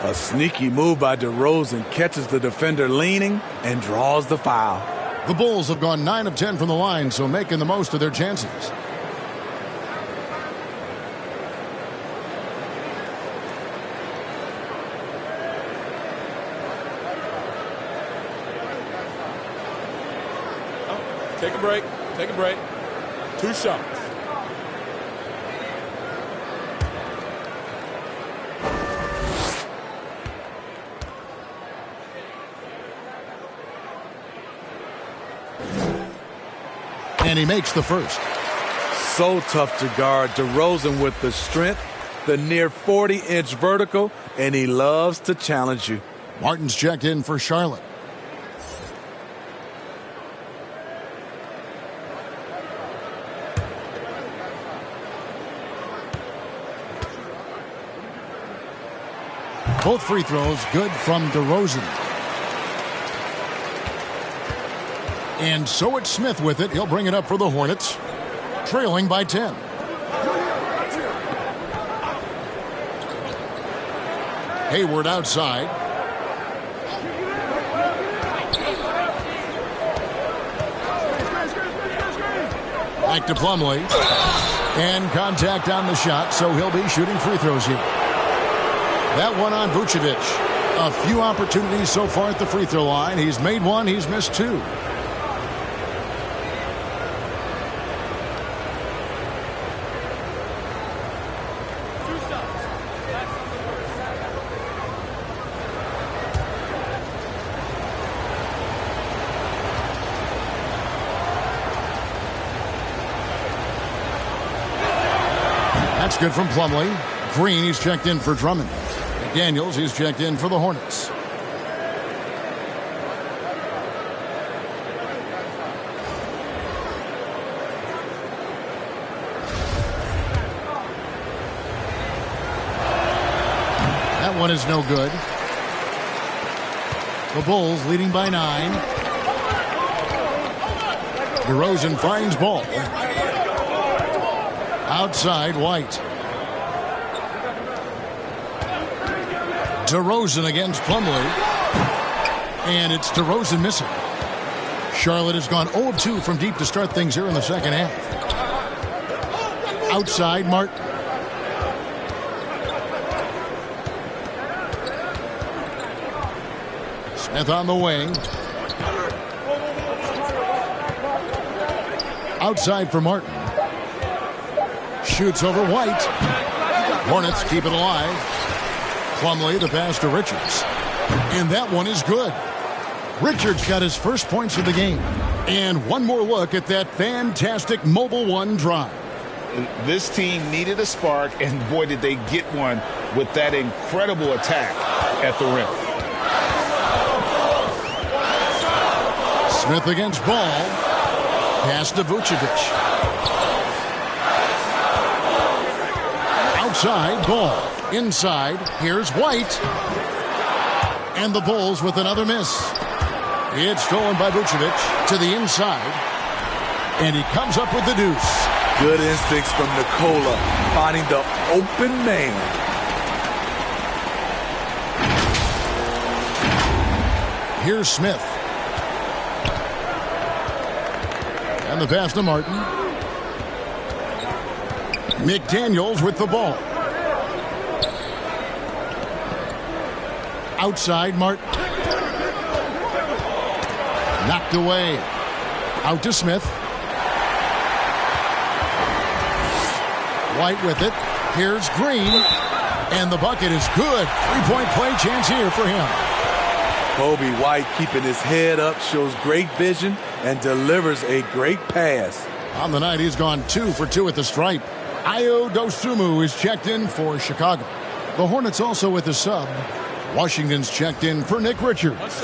Speaker 4: A sneaky move by DeRozan, catches the defender leaning and draws the foul.
Speaker 1: The Bulls have gone 9 of 10 from the line, so making the most of their chances.
Speaker 12: Take a break. Take a break. 2 shots.
Speaker 1: And he makes the first.
Speaker 4: So tough to guard. DeRozan with the strength, the near 40-inch vertical, and he loves to challenge you.
Speaker 1: Martin's checked in for Charlotte. Both free throws good from DeRozan. And so it's Smith with it. He'll bring it up for the Hornets, trailing by 10. Hayward outside. Back to Plumlee. And contact on the shot, so he'll be shooting free throws here. That one on Vucevic. A few opportunities so far at the free throw line. He's made 1, he's missed 2. That's good from Plumlee. Green, he's checked in for Drummond. McDaniels, he's checked in for the Hornets. That one is no good. The Bulls leading by 9. DeRozan finds Ball. Outside, White. DeRozan against Plumlee. And it's DeRozan missing. Charlotte has gone 0 of 2 from deep to start things here in the second half. Outside, Martin. Smith on the wing. Outside for Martin. Shoots over White. Hornets keep it alive. Plumlee, the pass to Richards. And that one is good. Richards got his first points of the game. And one more look at that fantastic Mobile One drive.
Speaker 3: This team needed a spark, and boy, did they get one with that incredible attack at the rim.
Speaker 1: Smith against Ball. Pass to Vucevic. Outside, Ball. Inside, here's White. And the Bulls with another miss. It's stolen by Vucevic to the inside. And he comes up with the deuce.
Speaker 4: Good instincts from Nikola, finding the open man. Here's
Speaker 1: Smith. And And the pass to Martin. McDaniels with the ball. Outside, Martin. Knocked away. Out to Smith. White with it. Here's Green. And the bucket is good. Three-point play chance here for him.
Speaker 4: Kobe White keeping his head up, shows great vision, and delivers a great pass.
Speaker 1: On the night, he's gone 2 for 2 at the stripe. Ayo Dosunmu is checked in for Chicago. The Hornets also with a sub. Washington's checked in for Nick Richards.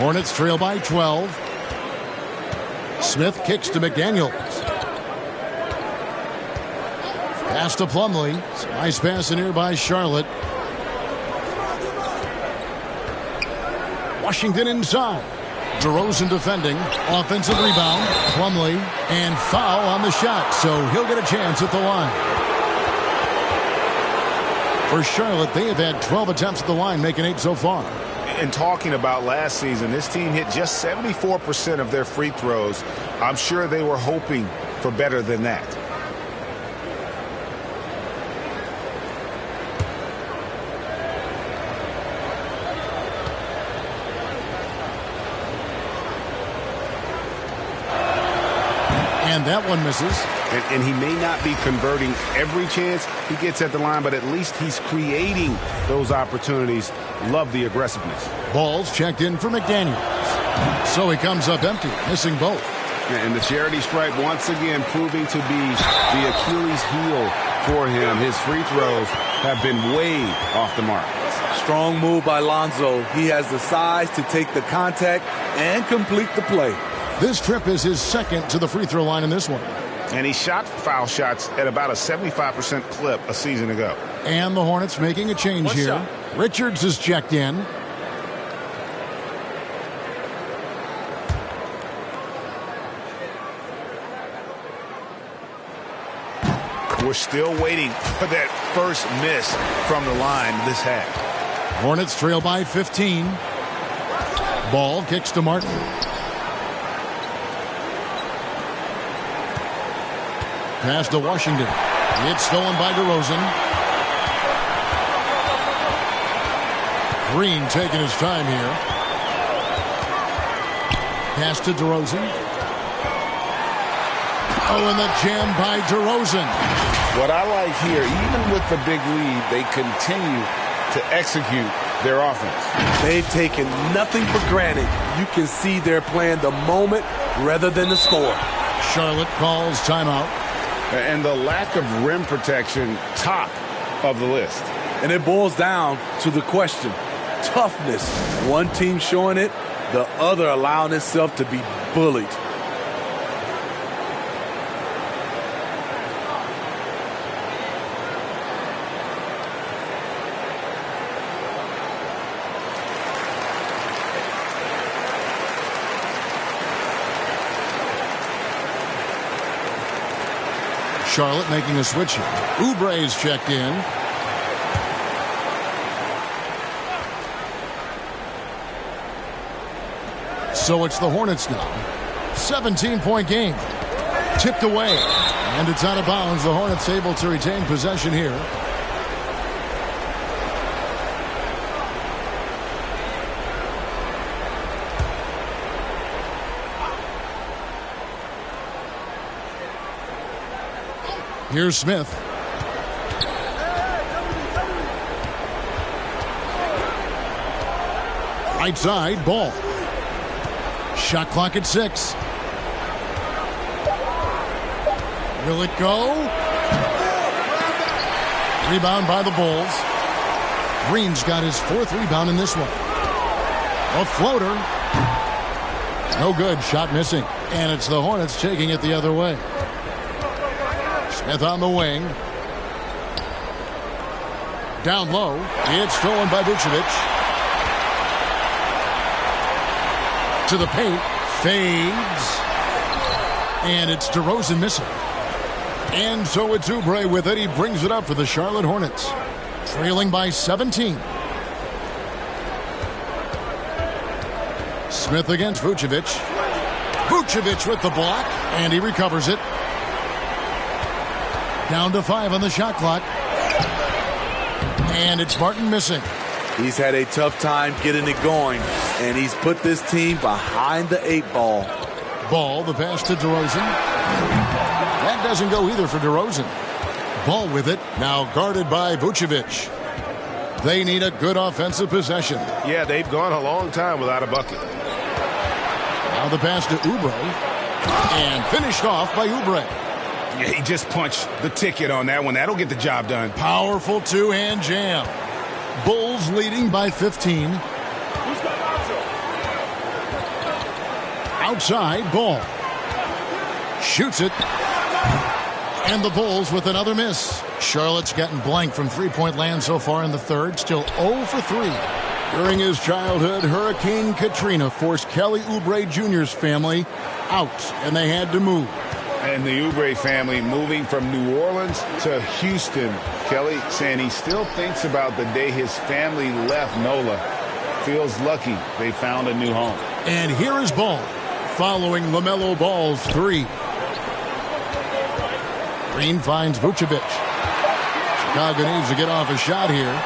Speaker 1: Hornets trail by 12. Smith kicks to McDaniels. Pass to Plumlee. Nice pass in here by Charlotte. Washington inside. DeRozan defending. Offensive rebound. Plumlee. And foul on the shot. So he'll get a chance at the line. For Charlotte, they have had 12 attempts at the line, making 8 so far.
Speaker 3: And talking about last season, this team hit just 74% of their free throws. I'm sure they were hoping for better than that.
Speaker 1: And that one misses.
Speaker 3: And he may not be converting every chance he gets at the line, but at least he's creating those opportunities. Love the aggressiveness.
Speaker 1: Ball's checked in for McDaniels. So he comes up empty, missing both.
Speaker 3: And the charity stripe once again proving to be the Achilles heel for him. His free throws have been way off the mark.
Speaker 4: Strong move by Lonzo. He has the size to take the contact and complete the play.
Speaker 1: This trip is his second to the free throw line in this one.
Speaker 3: And he shot foul shots at about a 75% clip a season ago.
Speaker 1: And the Hornets making a change here.
Speaker 3: Shot?
Speaker 1: Richards is checked in.
Speaker 3: We're still waiting for that first miss from the line this half.
Speaker 1: Hornets trail by 15. Ball kicks to Martin. Pass to Washington. It's stolen by DeRozan. Green taking his time here. Pass to DeRozan. Oh, and the jam by DeRozan.
Speaker 3: What I like here, even with the big lead, they continue to execute their offense.
Speaker 4: They've taken nothing for granted. You can see they're playing the moment rather than the score.
Speaker 1: Charlotte calls timeout.
Speaker 3: And the lack of rim protection, top of the list.
Speaker 4: And it boils down to the question. Toughness. One team showing it, the other allowing itself to be bullied.
Speaker 1: Charlotte making a switch here. Oubre is checked in. So it's the Hornets now. 17-point game. Tipped away. And it's out of bounds. The Hornets able to retain possession here. Here's Smith. Right side, Ball. Shot clock at 6. Will it go? Rebound by the Bulls. Green's got his 4th rebound in this one. A floater. No good. Shot missing. And it's the Hornets taking it the other way. Smith on the wing. Down low. It's stolen by Vucevic. to the paint. Fades. And it's DeRozan missing. And so it's Oubre with it. He brings it up for the Charlotte Hornets. Trailing by 17. Smith against Vucevic. Vucevic with the block, and he recovers it. Down to 5 on the shot clock. And it's Martin missing.
Speaker 4: He's had a tough time getting it going, and he's put this team behind the 8 ball.
Speaker 1: Ball, the pass to DeRozan. That doesn't go either for DeRozan. Ball with it, now guarded by Vucevic. They need a good offensive possession.
Speaker 5: Yeah, they've gone a long time without a bucket.
Speaker 1: Now the pass to Oubre. And finished off by Oubre.
Speaker 3: Yeah, he just punched the ticket on that one. That'll get the job done.
Speaker 1: Powerful two-hand jam. Bulls leading by 15. Outside, Ball. Shoots it. And the Bulls with another miss. Charlotte's gotten blank from three-point land so far in the third. Still 0 for 3. During his childhood, Hurricane Katrina forced Kelly Oubre Jr.'s family out, and they had to move.
Speaker 3: And the Oubre family moving from New Orleans to Houston. Kelly saying he still thinks about the day his family left NOLA. Feels lucky they found a new home.
Speaker 1: And here is Ball, following LaMelo Ball's 3. Green finds Vucevic. Chicago needs to get off a shot here.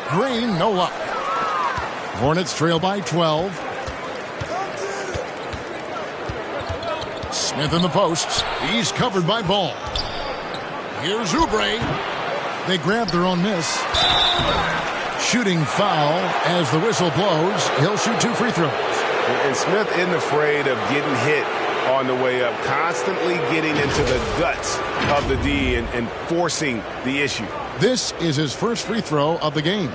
Speaker 1: Green, no luck. Hornets trail by 12. Smith in the posts. He's covered by Ball. Here's Oubre. They grab their own miss. Shooting foul as the whistle blows. He'll shoot 2 free throws.
Speaker 3: And Smith isn't afraid of getting hit on the way up, constantly getting into the guts of the D and forcing the issue.
Speaker 1: This is his first free throw of the game.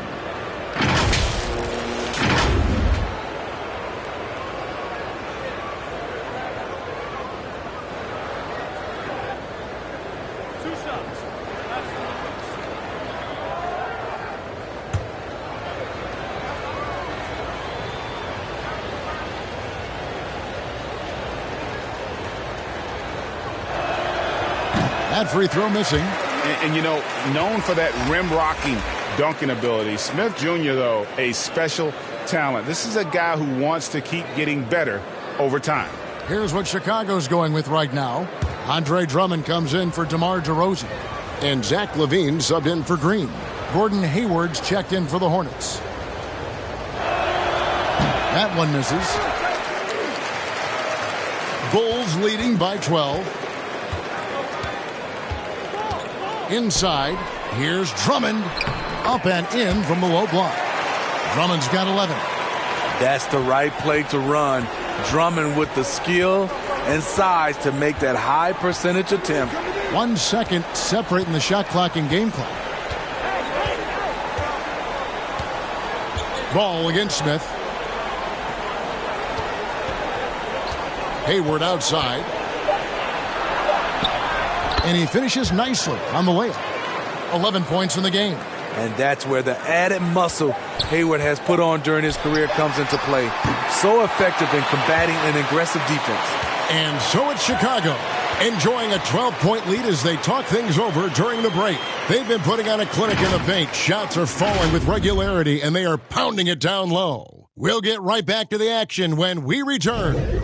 Speaker 1: That free throw missing.
Speaker 3: And, you know, known for that rim-rocking dunking ability. Smith Jr., though, a special talent. This is a guy who wants to keep getting better over time.
Speaker 1: Here's what Chicago's going with right now. Andre Drummond comes in for DeMar DeRozan. And Zach LaVine subbed in for Green. Gordon Hayward's checked in for the Hornets. That one misses. Bulls leading by 12. Inside, here's Drummond. Up and in from the low block. Drummond's got 11.
Speaker 4: That's the right play to run. Drummond with the skill and size to make that high percentage attempt.
Speaker 1: 1 second separating the shot clock and game clock. Ball against Smith. Hayward outside. And he finishes nicely on the layup. 11 points in the game.
Speaker 4: And that's where the added muscle Hayward has put on during his career comes into play. So effective in combating an aggressive defense.
Speaker 1: And so it's Chicago, enjoying a 12-point lead as they talk things over during the break. They've been putting on a clinic in the paint. Shots are falling with regularity, and they are pounding it down low. We'll get right back to the action when we return.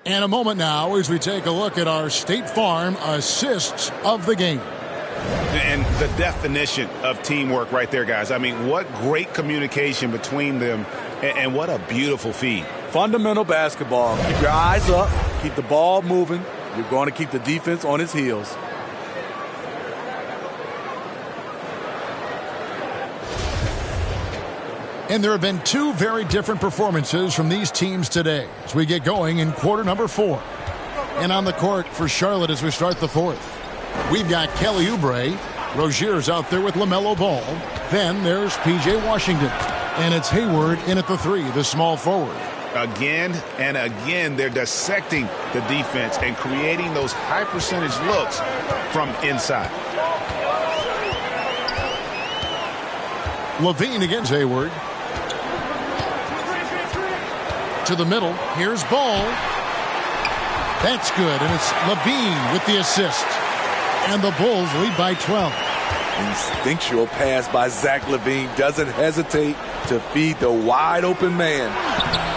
Speaker 1: And a moment now as we take a look at our State Farm assists of the game.
Speaker 3: And the definition of teamwork right there, guys. I mean, what great communication between them, and what a beautiful feed.
Speaker 4: Fundamental basketball. Keep your eyes up. Keep the ball moving. You're going to keep the defense on its heels.
Speaker 1: And there have been 2 very different performances from these teams today as we get going in quarter number 4. And on the court for Charlotte as we start the 4th, we've got Kelly Oubre. Rozier's out there with LaMelo Ball. Then there's P.J. Washington. And it's Hayward in at the 3, the small forward.
Speaker 3: Again and again, they're dissecting the defense and creating those high percentage looks from inside.
Speaker 1: Levine against Hayward. To the middle. Here's Ball. That's good, and it's Levine with the assist. And the Bulls lead by 12.
Speaker 4: Instinctual pass by Zach Levine. Doesn't hesitate to feed the wide-open man.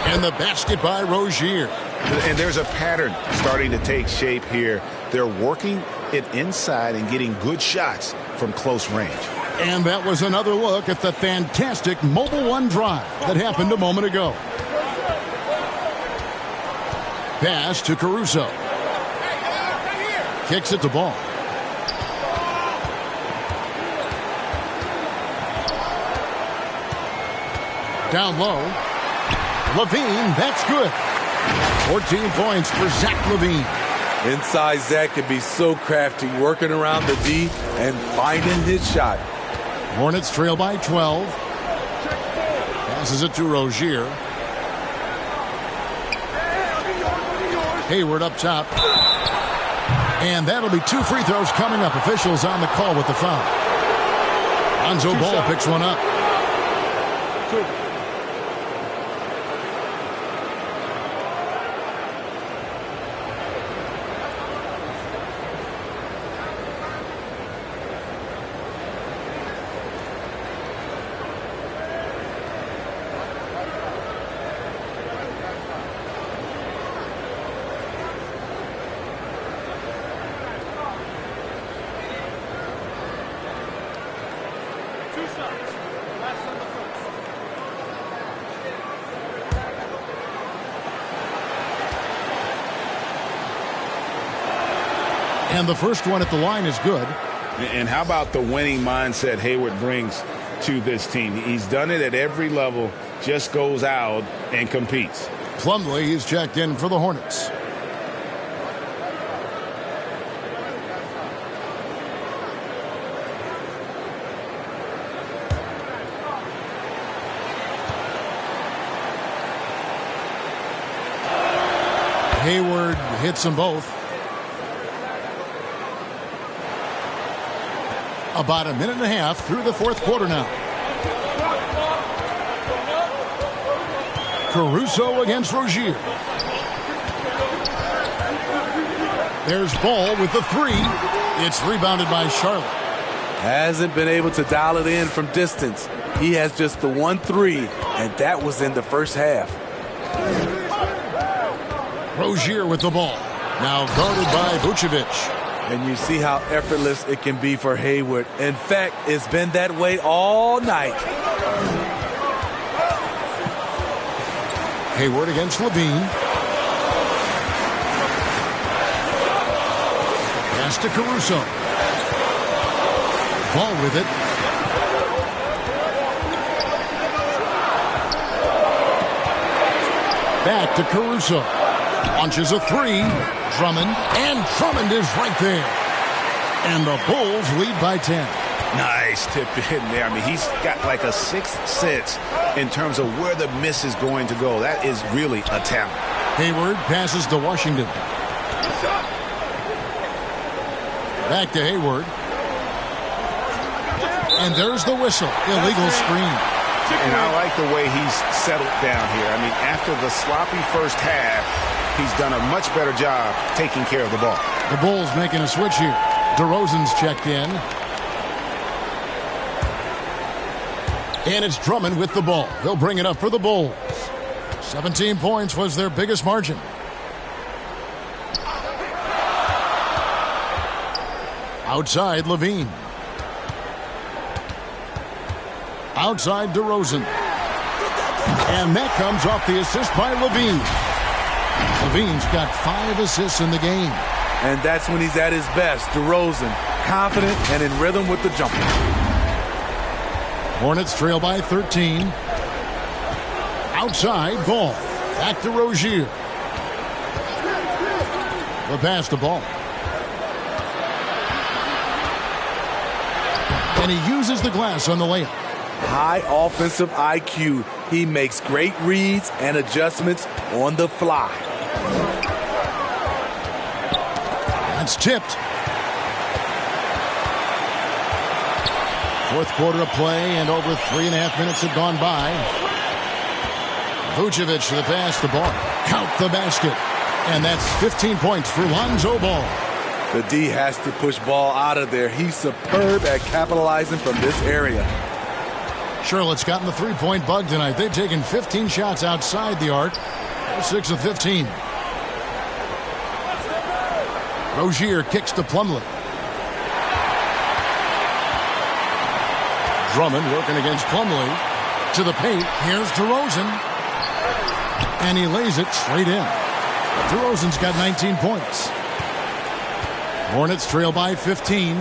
Speaker 1: And the basket by Rozier.
Speaker 3: And there's a pattern starting to take shape here. They're working it inside and getting good shots from close range.
Speaker 1: And that was another look at the fantastic Mobile One drive that happened a moment ago. Pass to Caruso. Kicks it to Ball. Down low. Levine, that's good. 14 points for Zach Levine.
Speaker 4: Inside, Zach can be so crafty, working around the D and finding his shot.
Speaker 1: Hornets trail by 12. Passes it to Rozier. Hayward up top. And that'll be 2 free throws coming up. Officials on the call with the foul. Lonzo Ball picks one up. And the first one at the line is good.
Speaker 3: And how about the winning mindset Hayward brings to this team? He's done it at every level, just goes out and competes.
Speaker 1: Plumlee is checked in for the Hornets. Hayward hits them both. About a minute and a half through the fourth quarter now. Caruso against Rozier. There's Ball with the 3. It's rebounded by Charlotte.
Speaker 4: Hasn't been able to dial it in from distance. He has just the 1 3, and that was in the first half.
Speaker 1: Rozier with the ball. Now guarded by Vucevic.
Speaker 4: And you see how effortless it can be for Hayward. In fact, it's been that way all night.
Speaker 1: Hayward against Levine. Pass to Caruso. Ball with it. Back to Caruso. Launches a 3. Drummond, and Drummond is right there. And the Bulls lead by 10.
Speaker 3: Nice tip in there. I mean, he's got like a sixth sense in terms of where the miss is going to go. That is really a talent.
Speaker 1: Hayward passes to Washington. Back to Hayward. And there's the whistle. Illegal screen.
Speaker 3: And I like the way he's settled down here. I mean, after the sloppy first half, he's done a much better job taking care of the ball.
Speaker 1: The Bulls making a switch here. DeRozan's checked in. And it's Drummond with the ball. He'll bring it up for the Bulls. 17 points was their biggest margin. Outside, Levine. Outside, DeRozan. And that comes off the assist by Levine. Levine's got 5 assists in the game.
Speaker 4: And that's when he's at his best. DeRozan, confident and in rhythm with the jumper.
Speaker 1: Hornets trail by 13. Outside, Ball. Back to Rozier. The pass to Ball. And he uses the glass on the layup.
Speaker 4: high offensive IQ. He makes great reads and adjustments on the fly.
Speaker 1: That's tipped. Fourth quarter of play, and over 3.5 minutes have gone by. Vucevic to the pass, the ball. Count the basket. And that's 15 points for Lonzo Ball.
Speaker 4: The D has to push Ball out of there. He's superb at capitalizing from this area.
Speaker 1: Charlotte's gotten the three-point bug tonight. They've taken 15 shots outside the arc. They're 6 of 15. Rozier kicks to Plumlee. Drummond working against Plumlee. To the paint. Here's DeRozan. And he lays it straight in. DeRozan's got 19 points. Hornets trail by 15.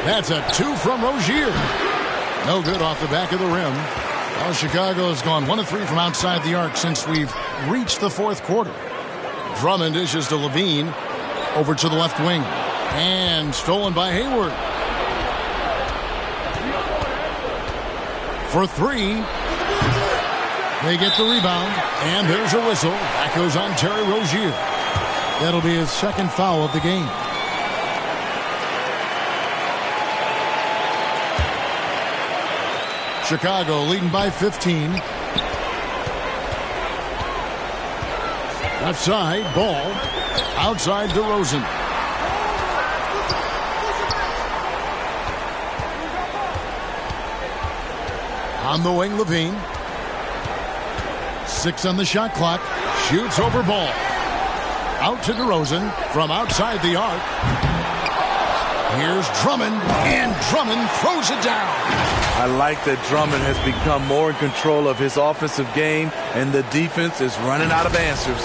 Speaker 1: That's a 2 from Rozier. No good off the back of the rim. Well, Chicago has gone 1 of 3 from outside the arc since we've reached the fourth quarter. Drummond dishes to Levine. Over to the left wing. And stolen by Hayward. For 3. They get the rebound. And there's a whistle. That goes on Terry Rozier. That'll be his second foul of the game. Chicago leading by 15. Left side, Ball. Outside DeRozan. On the wing, Levine. 6 on the shot clock. Shoots over Ball. Out to DeRozan from outside the arc. Here's Drummond, and Drummond throws it down.
Speaker 4: I like that Drummond has become more in control of his offensive game, and the defense is running out of answers.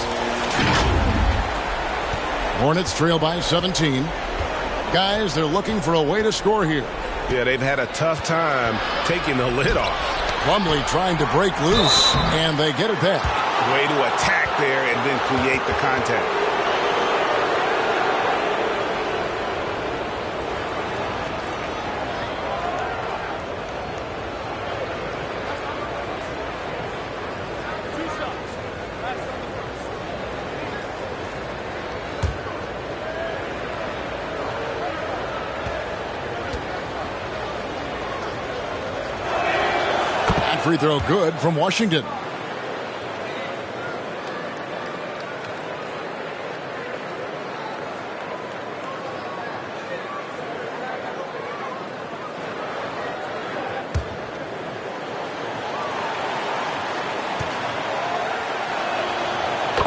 Speaker 1: Hornets trail by 17. Guys, they're looking for a way to score here.
Speaker 5: Yeah, they've had a tough time taking the lid off.
Speaker 1: Plumlee trying to break loose, and they get it back.
Speaker 5: Way to attack there and then create the contact.
Speaker 1: Free throw good from Washington.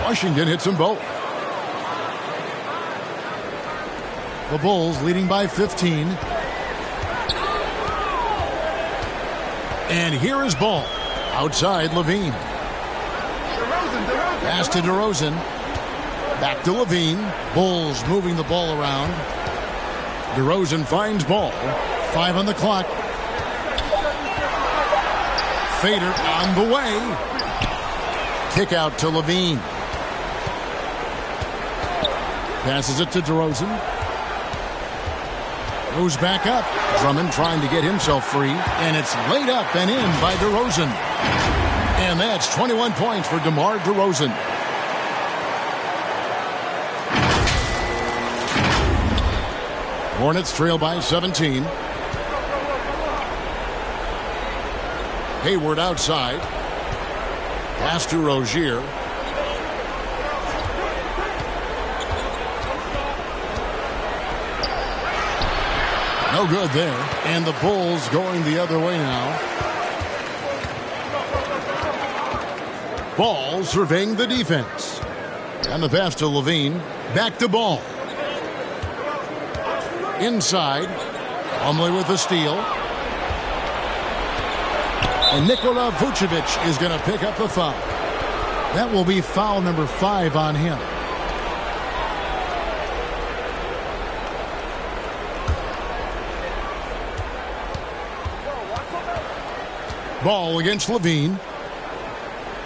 Speaker 1: Washington hits them both. The Bulls leading by 15. And here is Ball. Outside, Levine. Pass to DeRozan. Back to Levine. Bulls moving the ball around. DeRozan finds Ball. 5 on the clock. Fader on the way. Kick out to Levine. Passes it to DeRozan. Goes back up. Drummond trying to get himself free. And it's laid up and in by DeRozan. And that's 21 points for DeMar DeRozan. Hornets trail by 17. Hayward outside. Pass to Rozier. No good there. And the Bulls going the other way now. Ball surveying the defense. And the pass to Levine. Back to Ball. Inside. Plumlee with the steal. And Nikola Vucevic is going to pick up the foul. That will be foul number 5 on him. Ball against Levine.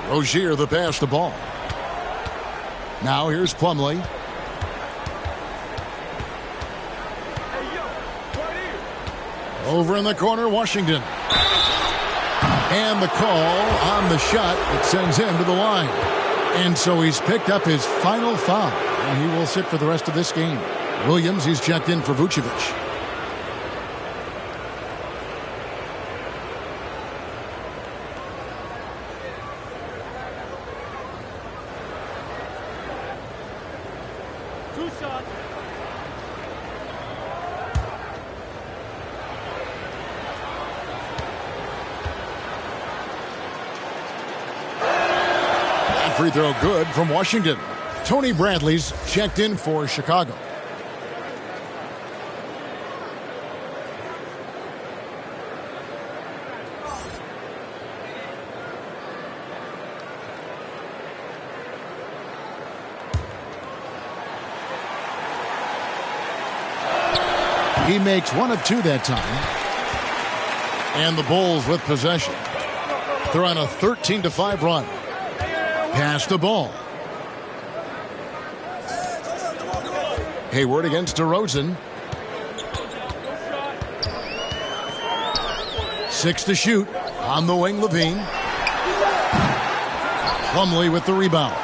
Speaker 1: Rozier the pass to Ball. Now here's Plumlee. Over in the corner, Washington. And the call on the shot that sends him to the line. And so he's picked up his final foul. And he will sit for the rest of this game. Williams, he's checked in for Vucevic. Free throw good from Washington. Tony Bradley's checked in for Chicago. He makes one of two that time. And the Bulls with possession. They're on a 13-5 run. Pass the ball. Hayward against DeRozan. 6 to shoot. On the wing, Levine. Plumlee with the rebound.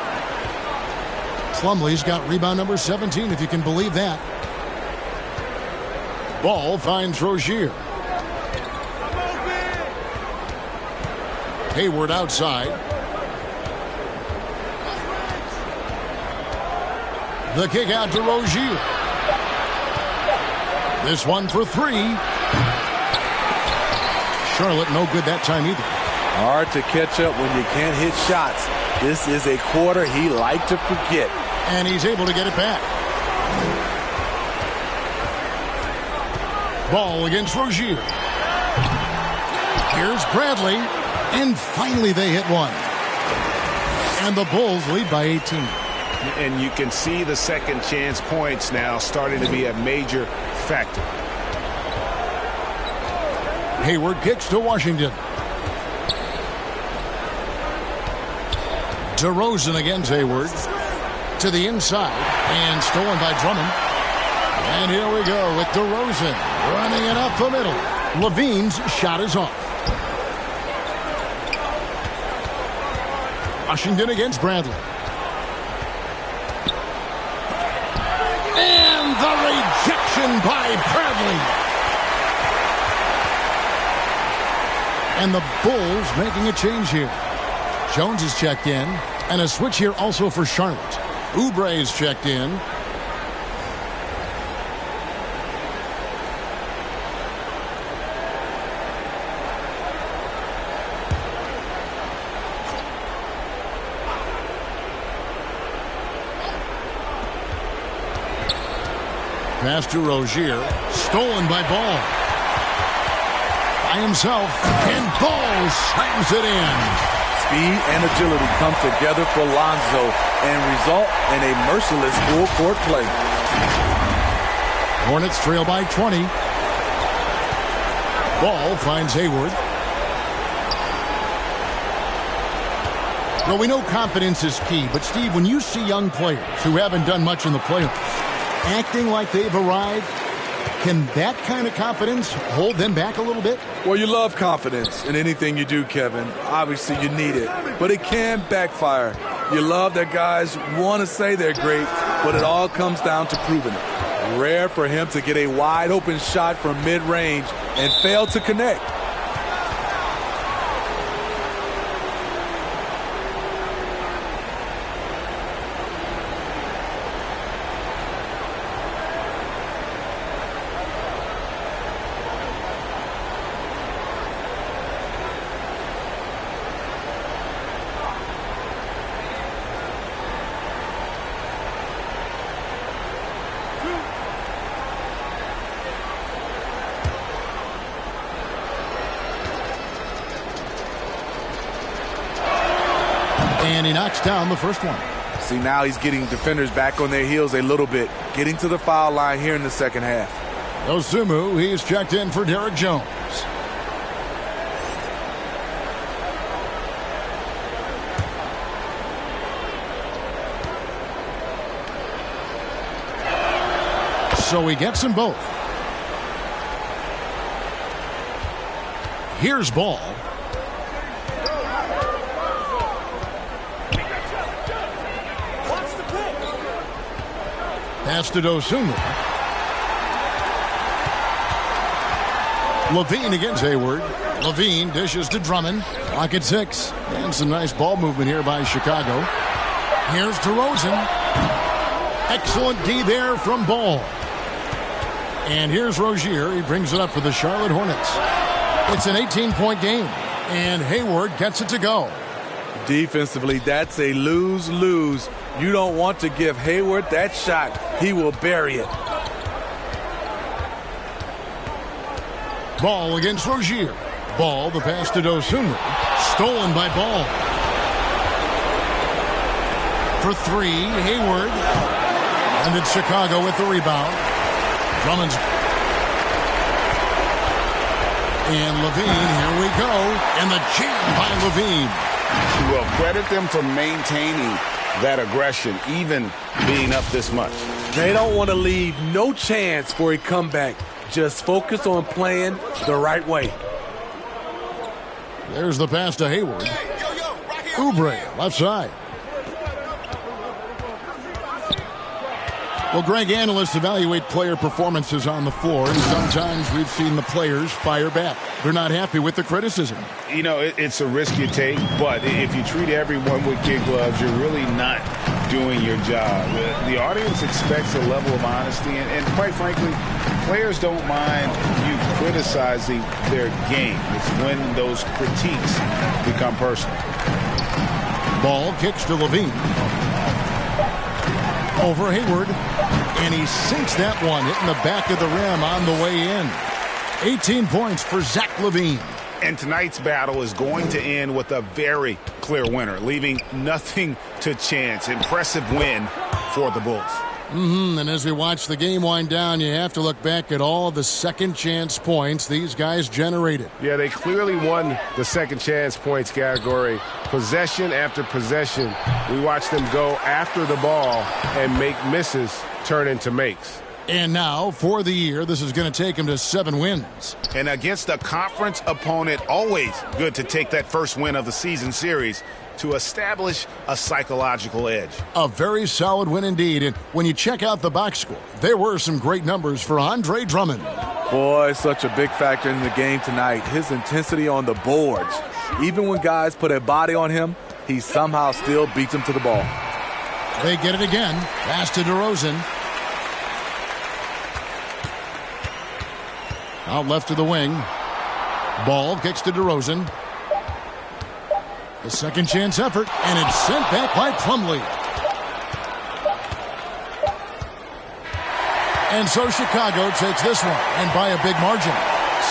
Speaker 1: Plumlee's got rebound number 17, if you can believe that. Ball finds Rozier. Hayward outside. The kick out to Rozier. This one for three. Charlotte no good that time either.
Speaker 4: Hard to catch up when you can't hit shots. This is a quarter he liked to forget.
Speaker 1: And he's able to get it back. Ball against Rozier. Here's Bradley. And finally they hit one. And the Bulls lead by 18.
Speaker 3: And you can see the second chance points now starting to be a major factor.
Speaker 1: Hayward kicks to Washington. DeRozan against Hayward. To the inside. And stolen by Drummond. And here we go with DeRozan running it up the middle. Levine's shot is off. Washington against Bradley. And the rejection by Bradley. And the Bulls making a change here. Jones is checked in. And a switch here also for Charlotte. Oubre is checked in. Pass to Rozier. Stolen by Ball. By himself. And Ball slams it in.
Speaker 4: Speed and agility come together for Lonzo and result in a merciless full-court play.
Speaker 1: Hornets trail by 20. Ball finds Hayward. Well, we know confidence is key, but Steve, when you see young players who haven't done much in the playoffs acting like they've arrived, can that kind of confidence hold them back a little bit?
Speaker 4: Well, you love confidence in anything you do, Kevin. Obviously, you need it, but it can backfire. You love that guys want to say they're great, but it all comes down to proving it. Rare for him to get a wide-open shot from mid-range and fail to connect.
Speaker 1: And he knocks down the first one.
Speaker 4: See, now he's getting defenders back on their heels a little bit, getting to the foul line here in the second half.
Speaker 1: Osumu, he's checked in for Derek Jones. So he gets them both. Here's Ball. Pass to Dosunmu. Levine against Hayward. Levine dishes to Drummond. Pocket 6. And some nice ball movement here by Chicago. Here's DeRozan. Excellent D there from Ball. And here's Rozier. He brings it up for the Charlotte Hornets. It's an 18-point game. And Hayward gets it to go.
Speaker 4: Defensively, that's a lose-lose. You don't want to give Hayward that shot. He will bury it.
Speaker 1: Ball against Rozier. Ball, the pass to Dosunmu. Stolen by Ball. For 3, Hayward. And it's Chicago with the rebound. Drummond's. And Levine, here we go. And the jam by Levine.
Speaker 3: Well, credit them for maintaining that aggression, even being up this much.
Speaker 4: They don't want to leave no chance for a comeback. Just focus on playing the right way.
Speaker 1: There's the pass to Hayward. Oubre, left side. Well, Greg, analysts evaluate player performances on the floor, and sometimes we've seen the players fire back. They're not happy with the criticism.
Speaker 3: You know, it's a risk you take, but if you treat everyone with kid gloves, you're really not doing your job. The audience expects a level of honesty, and quite frankly, players don't mind you criticizing their game. It's when those critiques become personal.
Speaker 1: Ball kicks to Levine. Over Hayward. And he sinks that one, hitting the back of the rim on the way in. 18 points for Zach LaVine.
Speaker 3: And tonight's battle is going to end with a very clear winner, leaving nothing to chance. Impressive win for the Bulls.
Speaker 1: And as we watch the game wind down, you have to look back at all the second chance points these guys generated.
Speaker 5: Yeah, they clearly won the second chance points category. Possession after possession, we watched them go after the ball and make misses turn into makes.
Speaker 1: And now, for the year, this is going to take him to 7 wins.
Speaker 3: And against a conference opponent, always good to take that first win of the season series to establish a psychological edge.
Speaker 1: A very solid win indeed. And when you check out the box score, there were some great numbers for Andre Drummond.
Speaker 4: Boy, such a big factor in the game tonight. His intensity on the boards. Even when guys put a body on him, he somehow still beats them to the ball.
Speaker 1: They get it again. Pass to DeRozan. Out left to the wing. Ball kicks to DeRozan. The second chance effort, and it's sent back by Plumlee. And so Chicago takes this one, and by a big margin.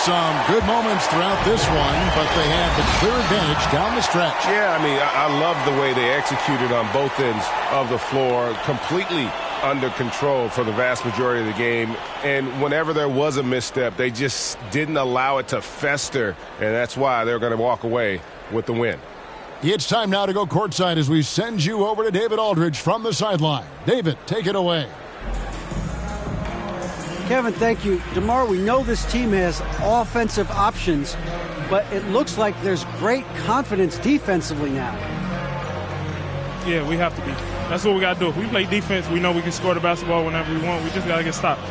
Speaker 1: Some good moments throughout this one, but they had the clear advantage down the stretch.
Speaker 5: Yeah, I mean, I love the way they executed on both ends of the floor, completely under control for the vast majority of the game. And whenever there was a misstep, they just didn't allow it to fester, and that's why they're going to walk away with the win.
Speaker 1: It's time now to go courtside as we send you over to David Aldridge from the sideline. David, take it away.
Speaker 2: Kevin, thank you. DeMar, we know this team has offensive options, but it looks like there's great confidence defensively now.
Speaker 12: Yeah, we have to be. That's what we got to do. If we play defense, we know we can score the basketball whenever we want. We just got to get stopped.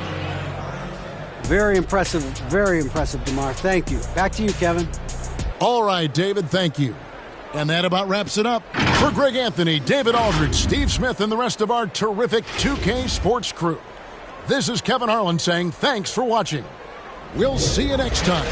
Speaker 2: Very impressive, DeMar. Thank you. Back to you, Kevin.
Speaker 1: All right, David, thank you. And that about wraps it up. For Greg Anthony, David Aldridge, Steve Smith, and the rest of our terrific 2K Sports crew, this is Kevin Harlan saying thanks for watching. We'll see you next time.